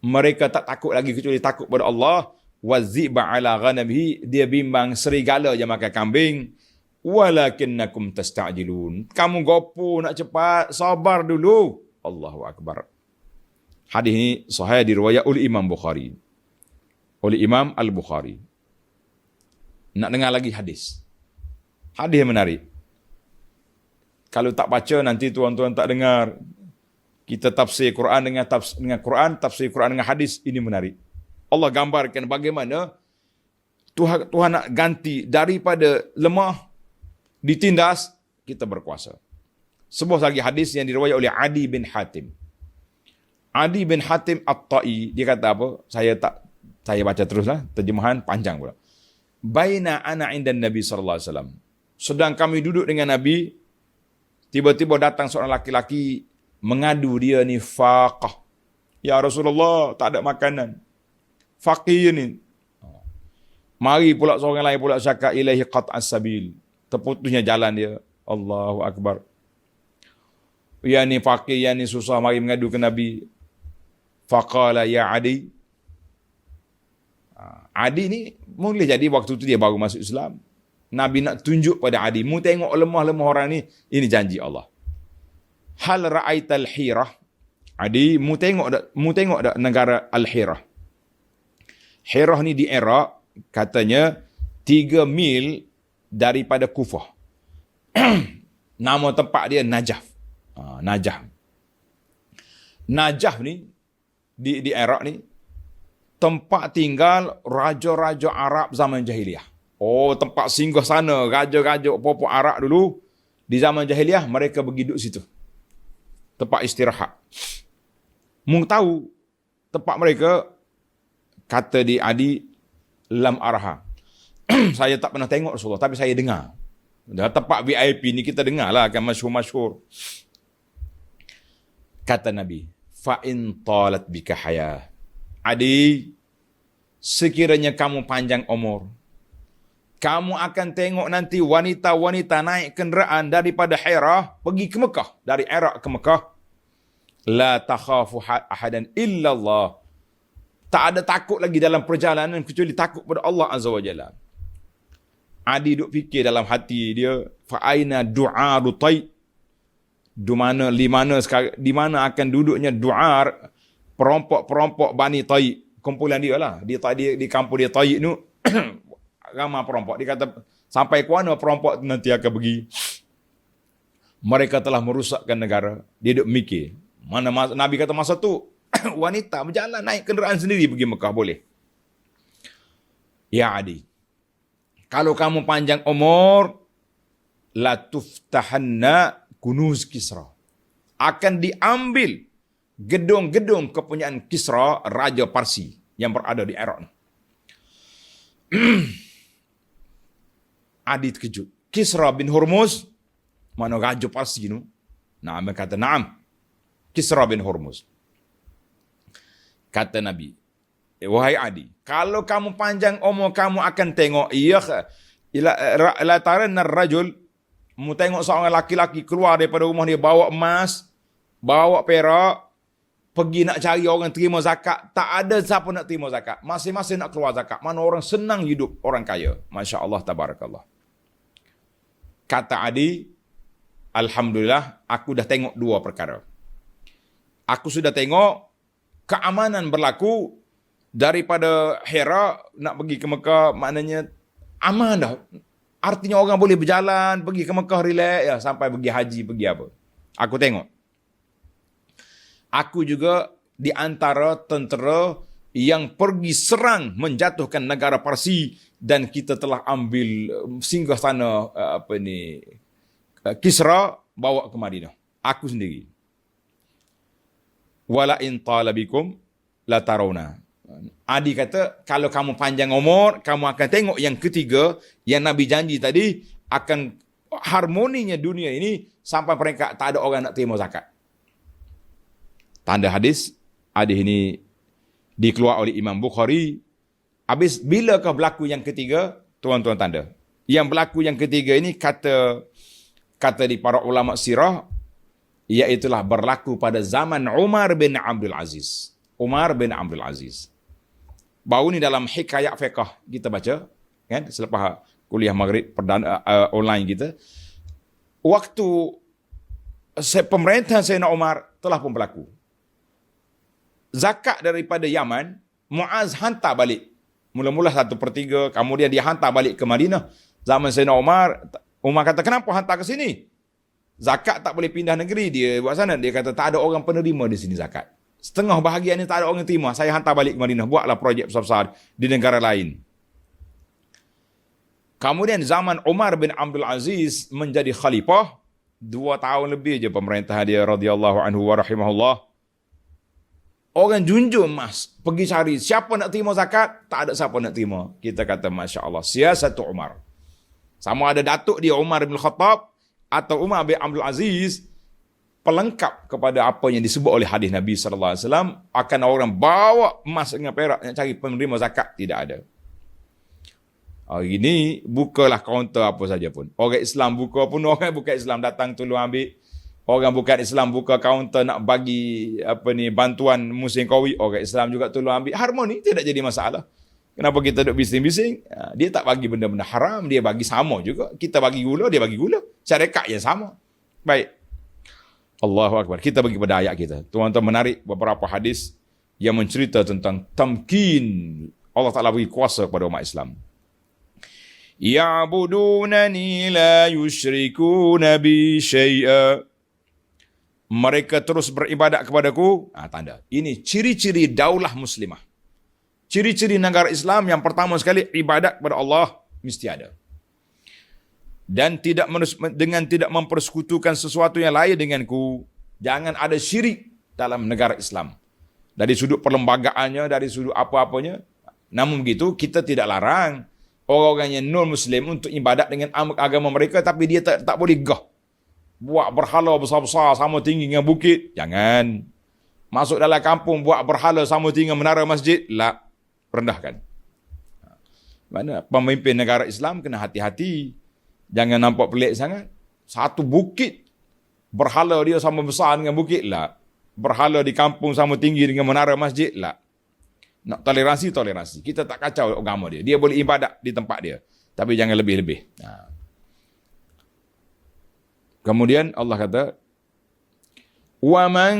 mereka tak takut lagi kecuali takut pada Allah. Waziba ala ghanamihi, dia bimbang serigala je makan kambing. Walakinnakum tasta'jilun. Kamu gopo nak cepat, sabar dulu. Allahu Akbar. Hadis ini sahih diriwayat oleh Imam Bukhari. Oleh Imam Al-Bukhari. Nak dengar lagi hadis. Hadis yang menarik. Kalau tak baca nanti tuan-tuan tak dengar. Kita tafsir Quran dengan Quran, tafsir Quran dengan hadis, ini menarik. Allah gambarkan bagaimana Tuhan nak ganti daripada lemah ditindas, kita berkuasa. Sebuah lagi hadis yang diriwayatkan oleh Adi bin Hatim. Adi bin Hatim At-Ta'i, dia kata apa? Saya baca teruslah, terjemahan panjang pula. Baina ana indan Nabi sallallahu alaihi wasallam. Sedang kami duduk dengan Nabi, tiba-tiba datang seorang laki-laki mengadu dia ni faqah. Ya Rasulullah, tak ada makanan. Faqir ni. Mari pula seorang lain pula syaka ilaihi qat'as sabil. Terputusnya jalan dia. Allahu akbar. Ya ni faqir, ya ni susah, mari mengadu ke Nabi. Faqala ya Adi. Adi ni boleh jadi waktu tu dia baru masuk Islam. Nabi nak tunjuk pada Adi, mu tengok lemah-lemah orang ni, ini janji Allah. Hal ra'aital hirah. Adi, mu tengok tak negara Al-Hirah. Hirah ni di Iraq, katanya 3 mil daripada Kufah. Nama tempat dia Najaf. Najaf. Najaf ni di Iraq ni tempat tinggal raja-raja Arab zaman jahiliah. Oh, tempat singgah sana raja-raja apa-apa Arab dulu di zaman jahiliah, mereka pergi duduk situ. Tempat istirahat. Mung tahu tempat mereka, kata di Adi, lam arha. Saya tak pernah tengok Rasulullah, tapi saya dengar. Tempat VIP ni kita dengar lah, kan masyhur-masyhur. Kata Nabi, fa in talat bika haya. Adi, sekiranya kamu panjang umur, kamu akan tengok nanti wanita-wanita naik kenderaan daripada Hirah pergi ke Mekah, dari Iraq ke Mekah. La takhafu ahadan illallah. Tak ada takut lagi dalam perjalanan kecuali takut pada Allah Azza wa Jalla. Adi duk fikir dalam hati dia, fa aina du'aru tay. Di mana akan duduknya du'ar, perompok-perompok Bani Tay, kumpulan dia lah. Di kampung dia Tay ni ramai perompok. Dia kata sampai ke mana perompok nanti akan pergi. Mereka telah merusakkan negara. Dia duk mikir. Mana Nabi kata masa tu wanita berjalan naik kenderaan sendiri pergi Mekah boleh. Ya Adi, kalau kamu panjang umur, la tuftahanna kunuz Kisra. Akan diambil gedung-gedung kepunyaan Kisra, Raja Parsi yang berada di Iraq. Adi terkejut. Kisra bin Hurmuz, mana Raja Parsi tu? Naam, kata naam. Kisra bin Hurmuz. Kata Nabi, wahai Adi, kalau kamu panjang umur, kamu akan tengok, la taranna ar-rajul, mu tengok seorang laki-laki keluar daripada rumah dia bawa emas, bawa perak, pergi nak cari orang terima zakat. Tak ada siapa nak terima zakat. Masing-masing nak keluar zakat. Mana orang senang hidup, orang kaya. Masya Allah, tabarakallah. Kata Adi, alhamdulillah, aku dah tengok 2 perkara. Aku sudah tengok keamanan berlaku daripada Hira nak pergi ke Mekah, maknanya aman dah. Artinya orang boleh berjalan, pergi ke Mekah relax, ya, sampai pergi haji, pergi apa. Aku tengok. Aku juga di antara tentera yang pergi serang menjatuhkan negara Parsi, dan kita telah ambil singgah sana Kisra, bawa ke Madinah. Aku sendiri. Wala in talabikum la tarawna. Adi kata, kalau kamu panjang umur, kamu akan tengok yang ketiga, yang Nabi janji tadi, akan harmoninya dunia ini sampai mereka tak ada orang nak terima zakat. Tanda hadis ini dikeluar oleh Imam Bukhari. Habis bilakah berlaku yang ketiga? Tuan-tuan tanda. Yang berlaku yang ketiga ini kata di para ulama sirah, iaitulah berlaku pada zaman Umar bin Abdul Aziz. Umar bin Abdul Aziz. Baru ni dalam hikayat fiqh kita baca, kan, selepas kuliah maghrib perdana online kita. Waktu pemerintahan Sayyidina Umar telah pun berlaku. Zakat daripada Yaman, Muaz hantar balik. Mula-mula 1/3, kemudian dia hantar balik ke Madinah. Zaman Sayyidina Umar kata, kenapa hantar ke sini? Zakat tak boleh pindah negeri, dia buat sana. Dia kata, tak ada orang penerima di sini zakat. Setengah bahagian ni tak ada orang yang terima. Saya hantar balik ke Madinah, buatlah projek besar-besar di negara lain. Kemudian zaman Umar bin Abdul Aziz menjadi khalifah, 2 tahun lebih je pemerintah dia radhiyallahu anhu wa rahimahullah. Orang junjung emas, pergi cari siapa nak terima zakat, tak ada siapa nak terima. Kita kata Masya Allah, siasat Umar. Sama ada datuk dia Umar bin Khattab atau Umar bin Abdul Aziz, pelengkap kepada apa yang disebut oleh hadis Nabi SAW, akan orang bawa emas dengan perak nak cari penerima zakat, tidak ada. Hari ini bukalah kaunter apa saja pun. Orang Islam buka pun, orang bukan Islam datang tolong ambil. Orang bukan Islam buka kaunter nak bagi bantuan musim Qawi, orang Islam juga tolong ambil. Harmoni tidak jadi masalah. Kenapa kita duduk bising-bising? Dia tak bagi benda-benda haram, dia bagi sama juga. Kita bagi gula, dia bagi gula. Syarikat yang sama. Baik. Allahu Akbar. Kita bagi pada ayat kita. Tuan-tuan menarik beberapa hadis yang mencerita tentang tamkin. Allah Ta'ala bagi kuasa kepada umat Islam. Ya'budunani la yushrikuna bi syai'a. Mereka terus beribadat kepadaku. Tanda. Ini ciri-ciri daulah muslimah. Ciri-ciri negara Islam yang pertama sekali, ibadat kepada Allah mesti ada. Dan dengan tidak mempersekutukan sesuatu yang lain denganku. Jangan ada syirik dalam negara Islam. Dari sudut perlembagaannya, dari sudut apa-apanya. Namun begitu, kita tidak larang orang-orang yang non-Muslim untuk ibadat dengan agama mereka, tapi dia tak boleh gah. Buat berhala besar-besar sama tinggi dengan bukit. Jangan. Masuk dalam kampung, buat berhala sama tinggi dengan menara masjid. Rendahkan. Mana pemimpin negara Islam kena hati-hati. Jangan nampak pelik sangat. Satu bukit, berhala dia sama besar dengan bukit. Berhala di kampung sama tinggi dengan menara masjid. Nak toleransi. Kita tak kacau agama dia. Dia boleh ibadat di tempat dia. Tapi jangan lebih-lebih. Kemudian Allah kata, وَمَنْ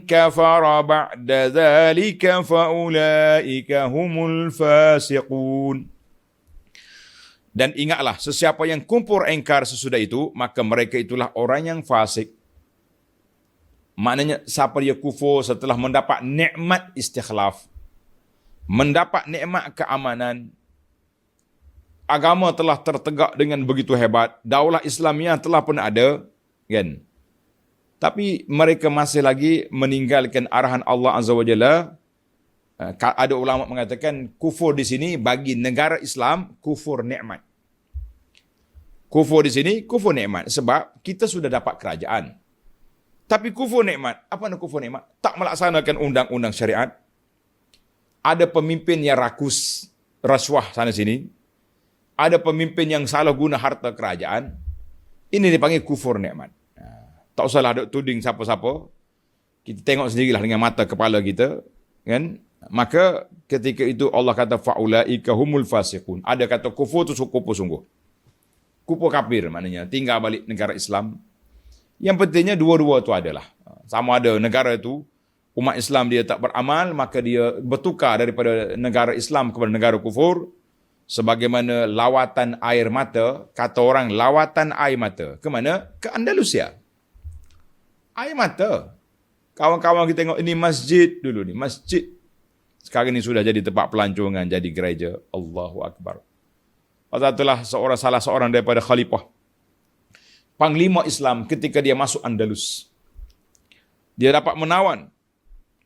كَفَرَ بَعْدَ ذَلِكَ فَأُولَئِكَ هُمُ الْفَاسِقُونَ. Dan ingatlah, sesiapa yang kumpur engkar sesudah itu, maka mereka itulah orang yang fasik. Maknanya, siapa dia kufur setelah mendapat nikmat istikhlaf, mendapat nikmat keamanan, agama telah tertegak dengan begitu hebat, daulah Islamiah telah pun ada, kan? Tapi mereka masih lagi meninggalkan arahan Allah Azza wa Jalla. Ada ulama mengatakan kufur di sini bagi negara Islam kufur nikmat. Kufur di sini kufur nikmat sebab kita sudah dapat kerajaan. Tapi kufur nikmat, apa nak kufur nikmat? Tak melaksanakan undang-undang syariat. Ada pemimpin yang rakus, rasuah sana sini. Ada pemimpin yang salah guna harta kerajaan. Ini dipanggil kufur nikmat. Tak usahlah duk tuding siapa-siapa. Kita tengok sendirilah dengan mata kepala kita, kan? Maka ketika itu Allah kata faulaika humul fasiqun. Ada kata kufur tu kufur sungguh. Kufur kafir maknanya tinggal balik negara Islam. Yang pentingnya dua-dua tu adalah. Sama ada negara itu umat Islam dia tak beramal, maka dia bertukar daripada negara Islam kepada negara kufur. Sebagaimana lawatan air mata, kata orang lawatan air mata. Ke mana? Ke Andalusia. Air mata. Kawan-kawan kita tengok ini masjid dulu ni. Masjid. Sekarang ini sudah jadi tempat pelancongan, jadi gereja. Allahu Akbar. Pasal itulah salah seorang daripada khalifah, panglima Islam ketika dia masuk Andalus. Dia dapat menawan.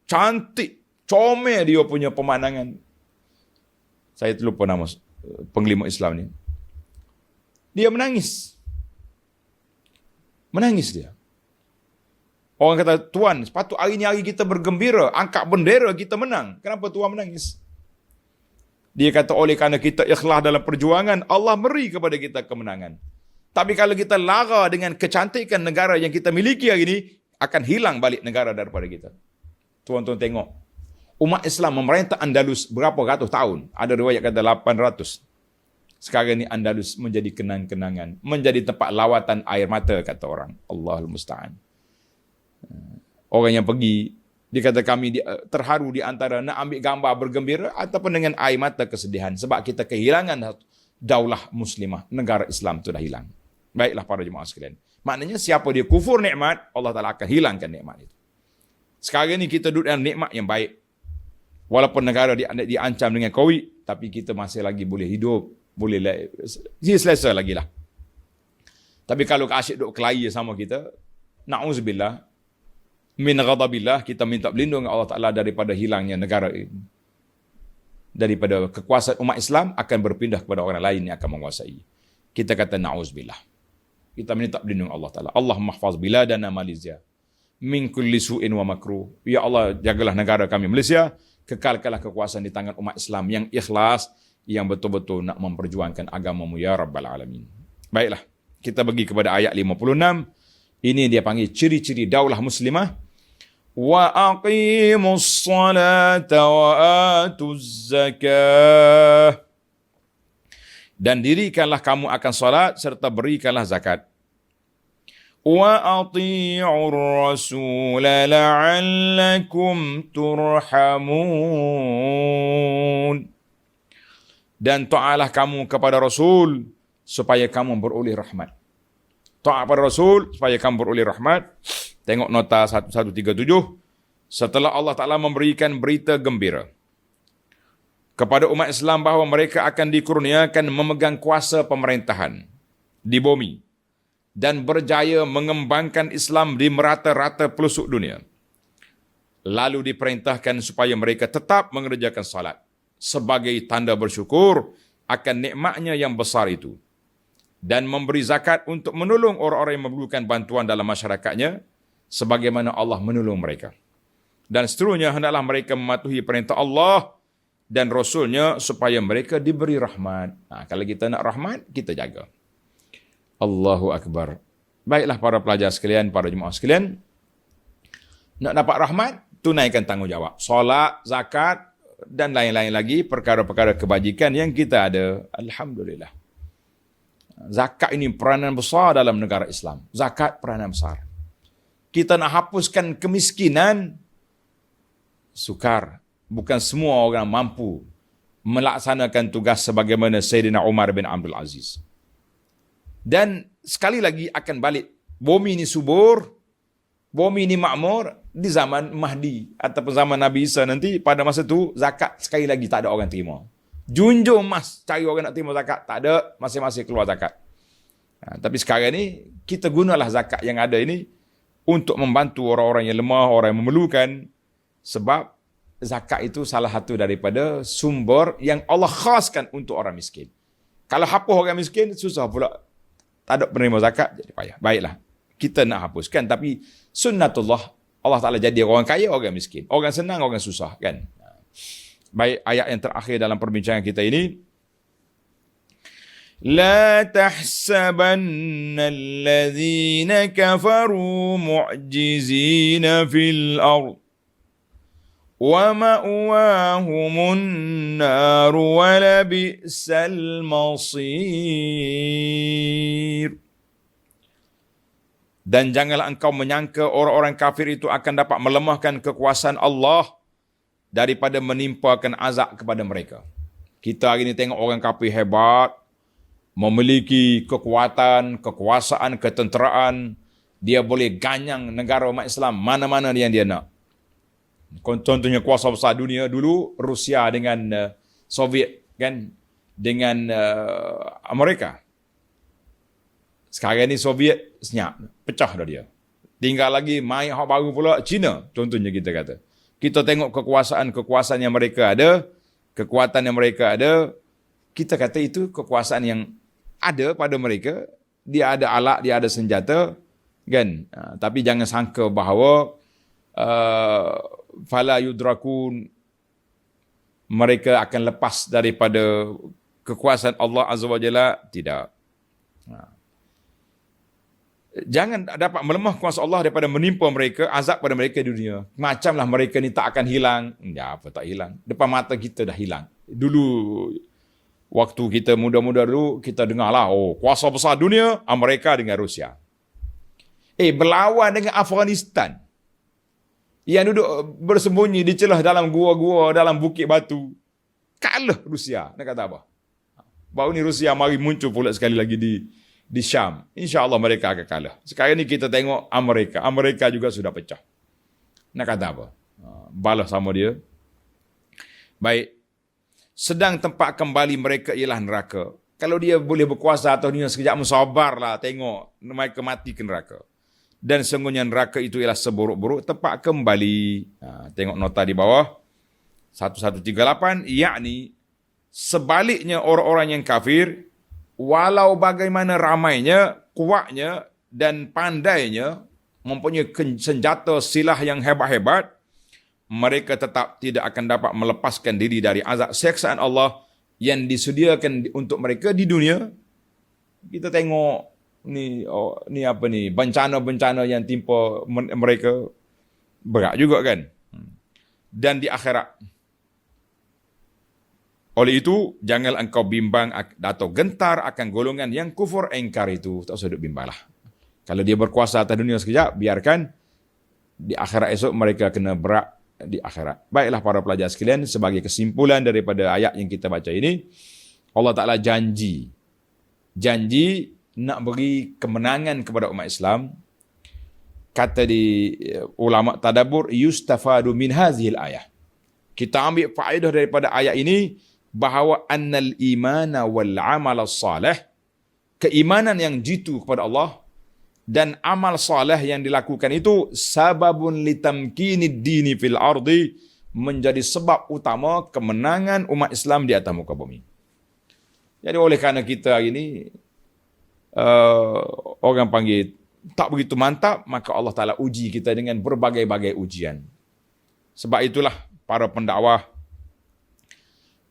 Cantik. Comel dia punya pemandangan. Saya terlupa nama panglima Islam ni. Dia menangis. Menangis dia. Orang kata, Tuan, sepatut hari ni hari kita bergembira, angkat bendera, kita menang. Kenapa Tuan menangis? Dia kata, oleh kerana kita ikhlas dalam perjuangan, Allah beri kepada kita kemenangan. Tapi kalau kita lara dengan kecantikan negara yang kita miliki hari ini, akan hilang balik negara daripada kita. Tuan-tuan tengok, umat Islam memerintah Andalus berapa ratus tahun. Ada riwayat kata 800. Sekarang ini Andalus menjadi kenang-kenangan, menjadi tempat lawatan air mata, kata orang. Allahul Musta'an. Orang yang pergi, dia kata kami terharu di antara nak ambil gambar bergembira ataupun dengan air mata kesedihan. Sebab kita kehilangan daulah muslimah. Negara Islam itu dah hilang. Baiklah para jemaah sekalian. Maknanya siapa dia kufur nikmat, Allah Ta'ala akan hilangkan nikmat itu. Sekarang ni kita duduk dalam nikmat yang baik. Walaupun negara diancam dengan COVID, tapi kita masih lagi boleh hidup. boleh lah. Dia selesa lagi lah. Tapi kalau asyik duk kelahi sama kita, na'uzubillah, min ghadabillah, kita minta berlindung Allah Ta'ala daripada hilangnya negara ini. Daripada kekuasaan umat Islam akan berpindah kepada orang lain yang akan menguasai. Kita kata na'uzubillah. Kita minta berlindung Allah Ta'ala. Allahumma hafaz biladana Malaysia min kulli su'in wa makruh. Ya Allah, jagalah negara kami Malaysia, kekalkanlah kekuasaan di tangan umat Islam yang ikhlas, yang betul-betul nak memperjuangkan agamamu ya Rabbal Alamin. Baiklah, kita pergi kepada ayat 56. Ini dia panggil ciri-ciri daulah muslimah. Wa aqimus salata wa atuz zakah. Dan dirikanlah kamu akan salat serta berikanlah zakat. Wa ati'ur rasul la'allakum turhamun. Dan ta'alah kamu kepada Rasul supaya kamu beroleh rahmat. Ta'at kepada Rasul supaya kamu beroleh rahmat. Tengok nota 1137. Setelah Allah Ta'ala memberikan berita gembira kepada umat Islam bahawa mereka akan dikurniakan memegang kuasa pemerintahan di bumi dan berjaya mengembangkan Islam di merata-rata pelosok dunia. Lalu diperintahkan supaya mereka tetap mengerjakan salat sebagai tanda bersyukur akan nikmatnya yang besar itu. Dan memberi zakat untuk menolong orang-orang yang memerlukan bantuan dalam masyarakatnya sebagaimana Allah menolong mereka. Dan seterusnya hendaklah mereka mematuhi perintah Allah dan Rasulnya supaya mereka diberi rahmat. Kalau kita nak rahmat, kita jaga. Allahu Akbar. Baiklah para pelajar sekalian, para jemaah sekalian. Nak dapat rahmat, tunaikan tanggungjawab. Solat, zakat dan lain-lain lagi perkara-perkara kebajikan yang kita ada. Alhamdulillah. Zakat ini peranan besar dalam negara Islam. Zakat peranan besar. Kita nak hapuskan kemiskinan, sukar. Bukan semua orang mampu melaksanakan tugas sebagaimana Sayyidina Umar bin Abdul Aziz. Dan sekali lagi akan balik. Bumi ini subur, bumi ini makmur di zaman Mahdi ataupun zaman Nabi Isa nanti. Pada masa itu zakat sekali lagi tak ada orang terima. Junjung mas cari orang nak terima zakat, tak ada, masing-masing keluar zakat. Tapi sekarang ni kita gunalah zakat yang ada ini untuk membantu orang-orang yang lemah, orang yang memerlukan. Sebab zakat itu salah satu daripada sumber yang Allah khaskan untuk orang miskin. Kalau hapus orang miskin, susah pula. Tak ada penerima zakat, jadi payah. Baiklah, kita nak hapuskan. Tapi sunnatullah, Allah Ta'ala jadi orang kaya, orang miskin. Orang senang, orang susah. Kan? Baik, ayat yang terakhir dalam perbincangan kita ini. La tahsabanna alladhina kafaru mu'jizina fil ard. Wa ma'wahumun nar wa labi'sal masir. Dan janganlah engkau menyangka orang-orang kafir itu akan dapat melemahkan kekuasaan Allah daripada menimpakan azab kepada mereka. Kita hari ini tengok orang kafir hebat, memiliki kekuatan, kekuasaan, ketenteraan. Dia boleh ganyang negara umat Islam mana-mana yang dia nak. Contohnya kuasa besar dunia dulu Rusia dengan Soviet, kan, dengan Amerika. Sekarang ni Soviet senyap, pecah dah dia. Tinggal lagi mai hak baru pula China, contohnya kita kata. Kita tengok kekuasaan yang mereka ada, kekuatan yang mereka ada, kita kata itu kekuasaan yang ada pada mereka. Dia ada alat, dia ada senjata, kan. Tapi jangan sangka bahawa fala yudrakun, mereka akan lepas daripada kekuasaan Allah Azza wa Jalla. Tidak. Jangan dapat melemah kuasa Allah daripada menimpa mereka, azab pada mereka di dunia. Macamlah mereka ni tak akan hilang. Ya, apa tak hilang? Depan mata kita dah hilang. Dulu, waktu kita muda-muda dulu, kita dengarlah, oh, kuasa besar dunia, Amerika dengan Rusia. Berlawan dengan Afghanistan. Yang duduk bersembunyi di celah dalam gua-gua, dalam bukit batu. Kalah Rusia. Nak kata apa? Baru ni Rusia mari muncul pula sekali lagi di Syam. InsyaAllah mereka akan kalah. Sekarang ni kita tengok Amerika. Amerika juga sudah pecah. Nak kata apa? Balas sama dia. Baik. Sedang tempat kembali mereka ialah neraka. Kalau dia boleh berkuasa atas dunia sekejap, mensabarlah tengok mereka mati ke neraka. Dan sesungguhnya neraka itu ialah seburuk-buruk tempat kembali. Tengok nota di bawah 1138, yakni sebaliknya orang-orang yang kafir, walau bagaimana ramainya, kuatnya dan pandainya, mempunyai senjata silah yang hebat-hebat, mereka tetap tidak akan dapat melepaskan diri dari azab siksaan Allah yang disediakan untuk mereka di dunia. Kita tengok ni apa ni, bencana-bencana yang timpa mereka, berat juga kan. Dan di akhirat. Oleh itu, janganlah engkau bimbang atau gentar akan golongan yang kufur engkar itu. Tak usah duk bimbanglah. Kalau dia berkuasa atas dunia sekejap, biarkan di akhirat esok mereka kena berat di akhirat. Baiklah para pelajar sekalian, sebagai kesimpulan daripada ayat yang kita baca ini, Allah Ta'ala janji nak beri kemenangan kepada umat Islam. Kata di ulama tadabbur, yustafadu min hazihil ayah. Kita ambil faedah daripada ayat ini bahawa annal imana wal amal salih, keimanan yang jitu kepada Allah dan amal saleh yang dilakukan itu sababun litamkinid dini fil ardi, menjadi sebab utama kemenangan umat Islam di atas muka bumi. Jadi oleh kerana kita hari ini orang panggil tak begitu mantap, maka Allah Ta'ala uji kita dengan berbagai-bagai ujian. Sebab itulah para pendakwah,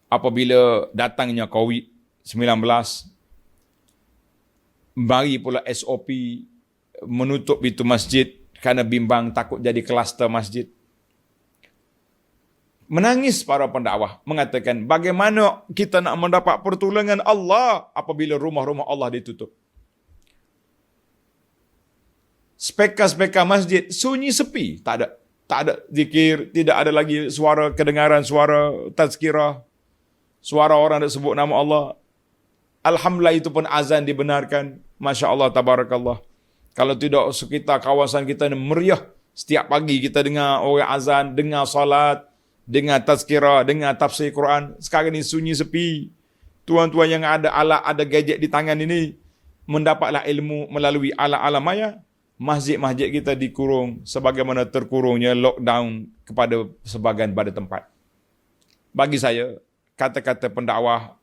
apabila datangnya COVID-19, mari pula SOP menutup pintu masjid kerana bimbang takut jadi kluster masjid. Menangis para pendakwah, mengatakan bagaimana kita nak mendapat pertolongan Allah apabila rumah-rumah Allah ditutup. Speka-speka masjid sunyi sepi, tak ada zikir, tidak ada lagi suara kedengaran, suara tazkirah, suara orang nak sebut nama Allah. Alhamdulillah itu pun azan dibenarkan. Masya Allah, tabarakallah. Kalau tidak, sekitar kawasan kita ni meriah. Setiap pagi kita dengar orang azan, dengar salat, dengar tazkirah, dengar tafsir Quran. Sekarang ni sunyi sepi. Tuan-tuan yang ada alat, ada gadget di tangan ini, mendapatlah ilmu melalui alat-alat maya. Masjid-masjid kita dikurung sebagaimana terkurungnya lockdown kepada sebahagian pada tempat. Bagi saya, kata-kata pendakwah,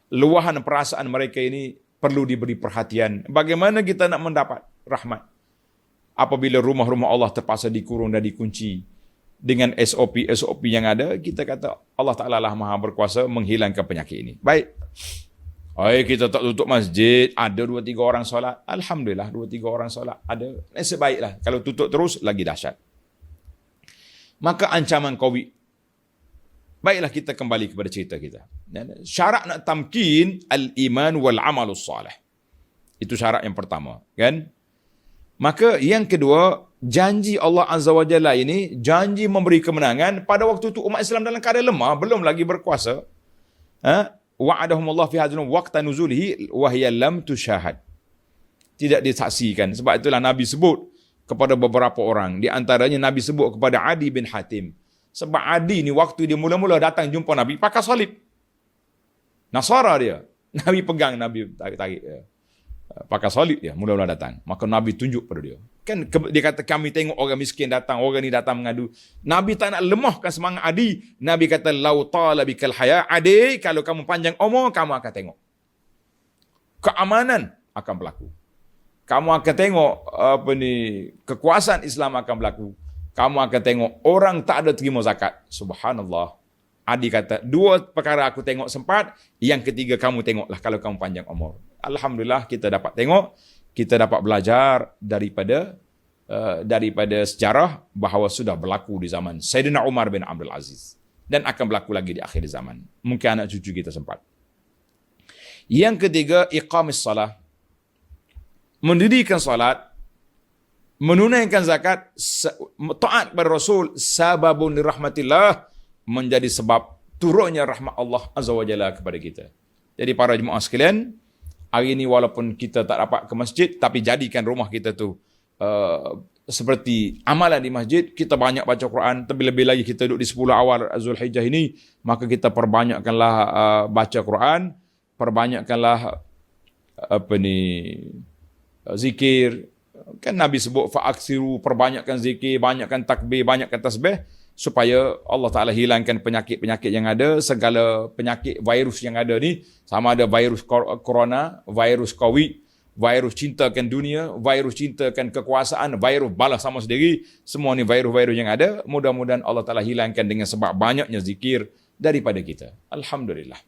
luahan perasaan mereka ini perlu diberi perhatian. Bagaimana kita nak mendapat rahmat apabila rumah-rumah Allah terpaksa dikurung dan dikunci dengan SOP yang ada? Kita kata Allah Ta'ala lah maha berkuasa menghilangkan penyakit ini. Baik. Kita tak tutup masjid, ada 2-3 orang solat. Alhamdulillah 2-3 orang solat ada. Sebaiklah. Kalau tutup terus lagi dahsyat. Maka ancaman COVID. Baiklah, kita kembali kepada cerita kita. Syarat nak tamkin al-iman wal amalus salih. Itu syarat yang pertama, kan? Maka yang kedua, janji Allah Azza wa Jalla ini, janji memberi kemenangan pada waktu itu umat Islam dalam keadaan lemah, belum lagi berkuasa. Wa'adahumullah fi hadzal waqta nuzulihi wa hiya lam tushahad. Tidak disaksikan. Sebab itulah Nabi sebut kepada beberapa orang. Di antaranya Nabi sebut kepada Adi bin Hatim. Sebab Adi ni waktu dia mula-mula datang jumpa Nabi, pakai salib. Nasara dia. Nabi pegang, Nabi tarik. Pakai salib dia, mula-mula datang. Maka Nabi tunjuk pada dia. Kan dia kata, kami tengok orang miskin datang, orang ni datang mengadu. Nabi tak nak lemahkan semangat Adi. Nabi kata, lau tala bikal haya, Adi, kalau kamu panjang umur, kamu akan tengok. Keamanan akan berlaku. Kamu akan tengok kekuasaan Islam akan berlaku. Kamu akan tengok orang tak ada terima zakat. Subhanallah. Adi kata, 2 perkara aku tengok sempat, yang ketiga kamu tengoklah kalau kamu panjang umur. Alhamdulillah kita dapat tengok, kita dapat belajar daripada sejarah bahawa sudah berlaku di zaman Sayyidina Umar bin Abdul Aziz dan akan berlaku lagi di akhir zaman. Mungkin anak cucu kita sempat. Yang ketiga, iqamis salah. Mendirikan salat, menunaikan zakat, taat kepada Rasul, sababun lirahmatillah, menjadi sebab turunnya rahmat Allah Azza wa Jalla kepada kita. Jadi para jemaah sekalian, hari ini walaupun kita tak dapat ke masjid, tapi jadikan rumah kita tu seperti amalan di masjid. Kita banyak baca Quran, terlebih lagi kita duduk di 10 awal Zulhijjah ini, maka kita perbanyakkanlah baca Quran, perbanyakkanlah zikir. Kan Nabi sebut fa'aksiru, perbanyakkan zikir, banyakkan takbir, banyakkan tasbih, supaya Allah Ta'ala hilangkan penyakit-penyakit yang ada, segala penyakit virus yang ada ni, sama ada virus corona, virus COVID, virus cintakan dunia, virus cintakan kekuasaan, virus balas sama sendiri, semua ni virus-virus yang ada, mudah-mudahan Allah Ta'ala hilangkan dengan sebab banyaknya zikir daripada kita. Alhamdulillah.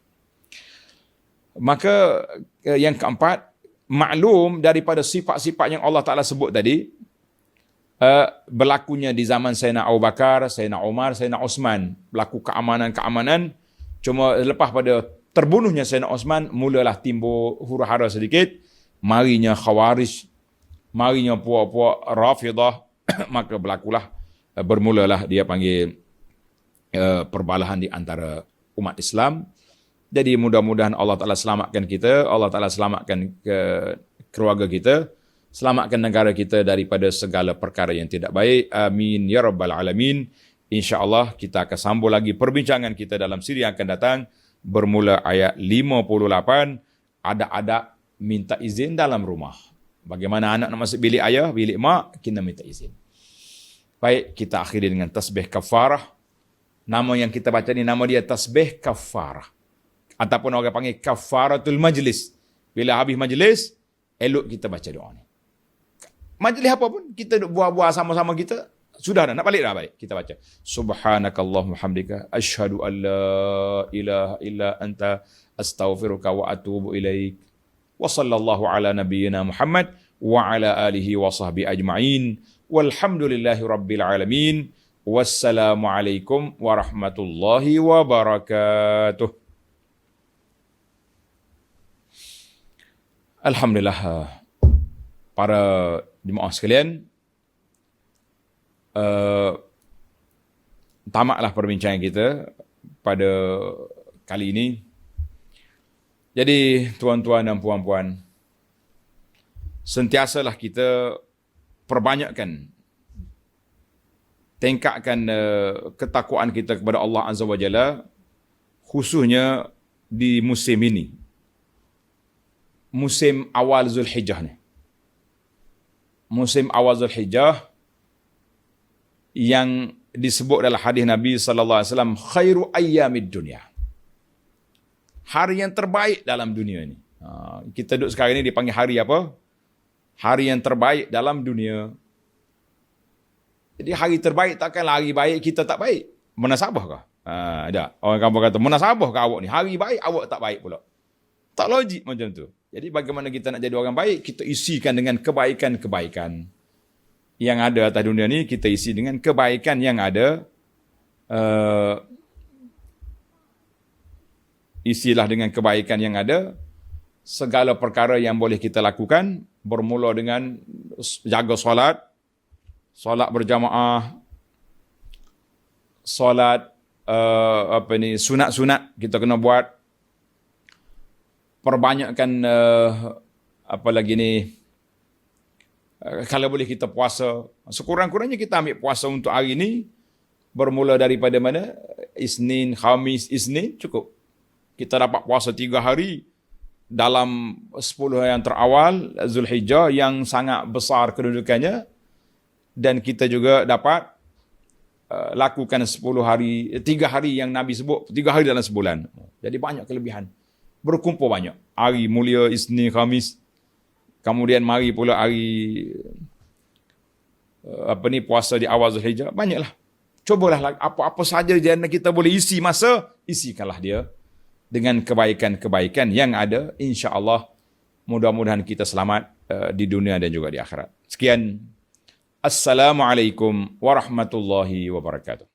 Maka yang keempat, maklum daripada sifat-sifat yang Allah Ta'ala sebut tadi, berlakunya di zaman Sayyidina Abu Bakar, Sayyidina Umar, Sayyidina Osman, berlaku keamanan-keamanan. Cuma lepas pada terbunuhnya Sayyidina Osman, mulalah timbul huru-hara sedikit, marinya Khawarij, marinya puak-puak Rafidah, maka bermulalah dia panggil perbalahan di antara umat Islam. Jadi mudah-mudahan Allah Ta'ala selamatkan kita, Allah Ta'ala selamatkan keluarga kita, selamatkan negara kita daripada segala perkara yang tidak baik. Amin ya rabbal alamin. InsyaAllah kita akan sambung lagi perbincangan kita dalam siri yang akan datang, bermula ayat 58, adak-adak minta izin dalam rumah. Bagaimana anak nak masuk bilik ayah, bilik mak, kena minta izin. Baik, kita akhiri dengan tasbih kafarah. Nama yang kita baca ni, nama dia tasbih kafarah. Ataupun orang panggil kafaratul majlis. Bila habis majlis, elok kita baca doa ni. Majlis apa pun, kita duk buah-buah sama-sama kita, sudah dah, nak balik dah balik. Kita baca. Subhanakallahumma hamdika, asyhadu an la ilaha illa anta, astaghfiruka wa atubu ilaik. Wa sallallahu ala nabiyyina Muhammad, wa ala alihi wa sahbihi ajma'in. Walhamdulillahi rabbil alamin. Wassalamualaikum warahmatullahi wabarakatuh. Alhamdulillah, para jemaah sekalian, tamatlah perbincangan kita pada kali ini. Jadi tuan-tuan dan puan-puan, sentiasalah kita perbanyakkan, tingkatkan ketakwaan kita kepada Allah Azza wa Jalla, khususnya di musim ini. Musim awal Zulhijjah ni. Musim awal Zulhijjah yang disebut dalam hadis Nabi sallallahu alaihi wasallam, khairu ayyamid dunya. Hari yang terbaik dalam dunia ni. Kita duduk sekarang ni dipanggil hari apa? Hari yang terbaik dalam dunia. Jadi hari terbaik takkanlah hari baik kita tak baik. Munasabahkah? Ada. Orang kampung kata, munasabahkah awak ni? Hari baik awak tak baik pula. Tak logik macam tu. Jadi bagaimana kita nak jadi orang baik? Kita isikan dengan kebaikan-kebaikan yang ada atas dunia ni. Kita isi dengan kebaikan yang ada. Isilah dengan kebaikan yang ada. Segala perkara yang boleh kita lakukan. Bermula dengan jaga solat. Solat berjamaah. Solat sunat-sunat kita kena buat. Perbanyakkan apa lagi ni, kalau boleh kita puasa, sekurang-kurangnya kita ambil puasa untuk hari ini, bermula daripada mana? Isnin, Khamis, Isnin, cukup. Kita dapat puasa 3 hari dalam 10 yang terawal Zulhijjah yang sangat besar kedudukannya, dan kita juga dapat lakukan 3 hari yang Nabi sebut, 3 hari dalam sebulan. Jadi banyak kelebihan. Berkumpul banyak. Hari mulia Isnin, Khamis. Kemudian mari pula hari puasa di awal Zulhijjah. Banyaklah. Cubalah apa-apa saja yang kita boleh isi masa, isikanlah dia dengan kebaikan-kebaikan yang ada. InsyaAllah mudah-mudahan kita selamat di dunia dan juga di akhirat. Sekian. Assalamualaikum warahmatullahi wabarakatuh.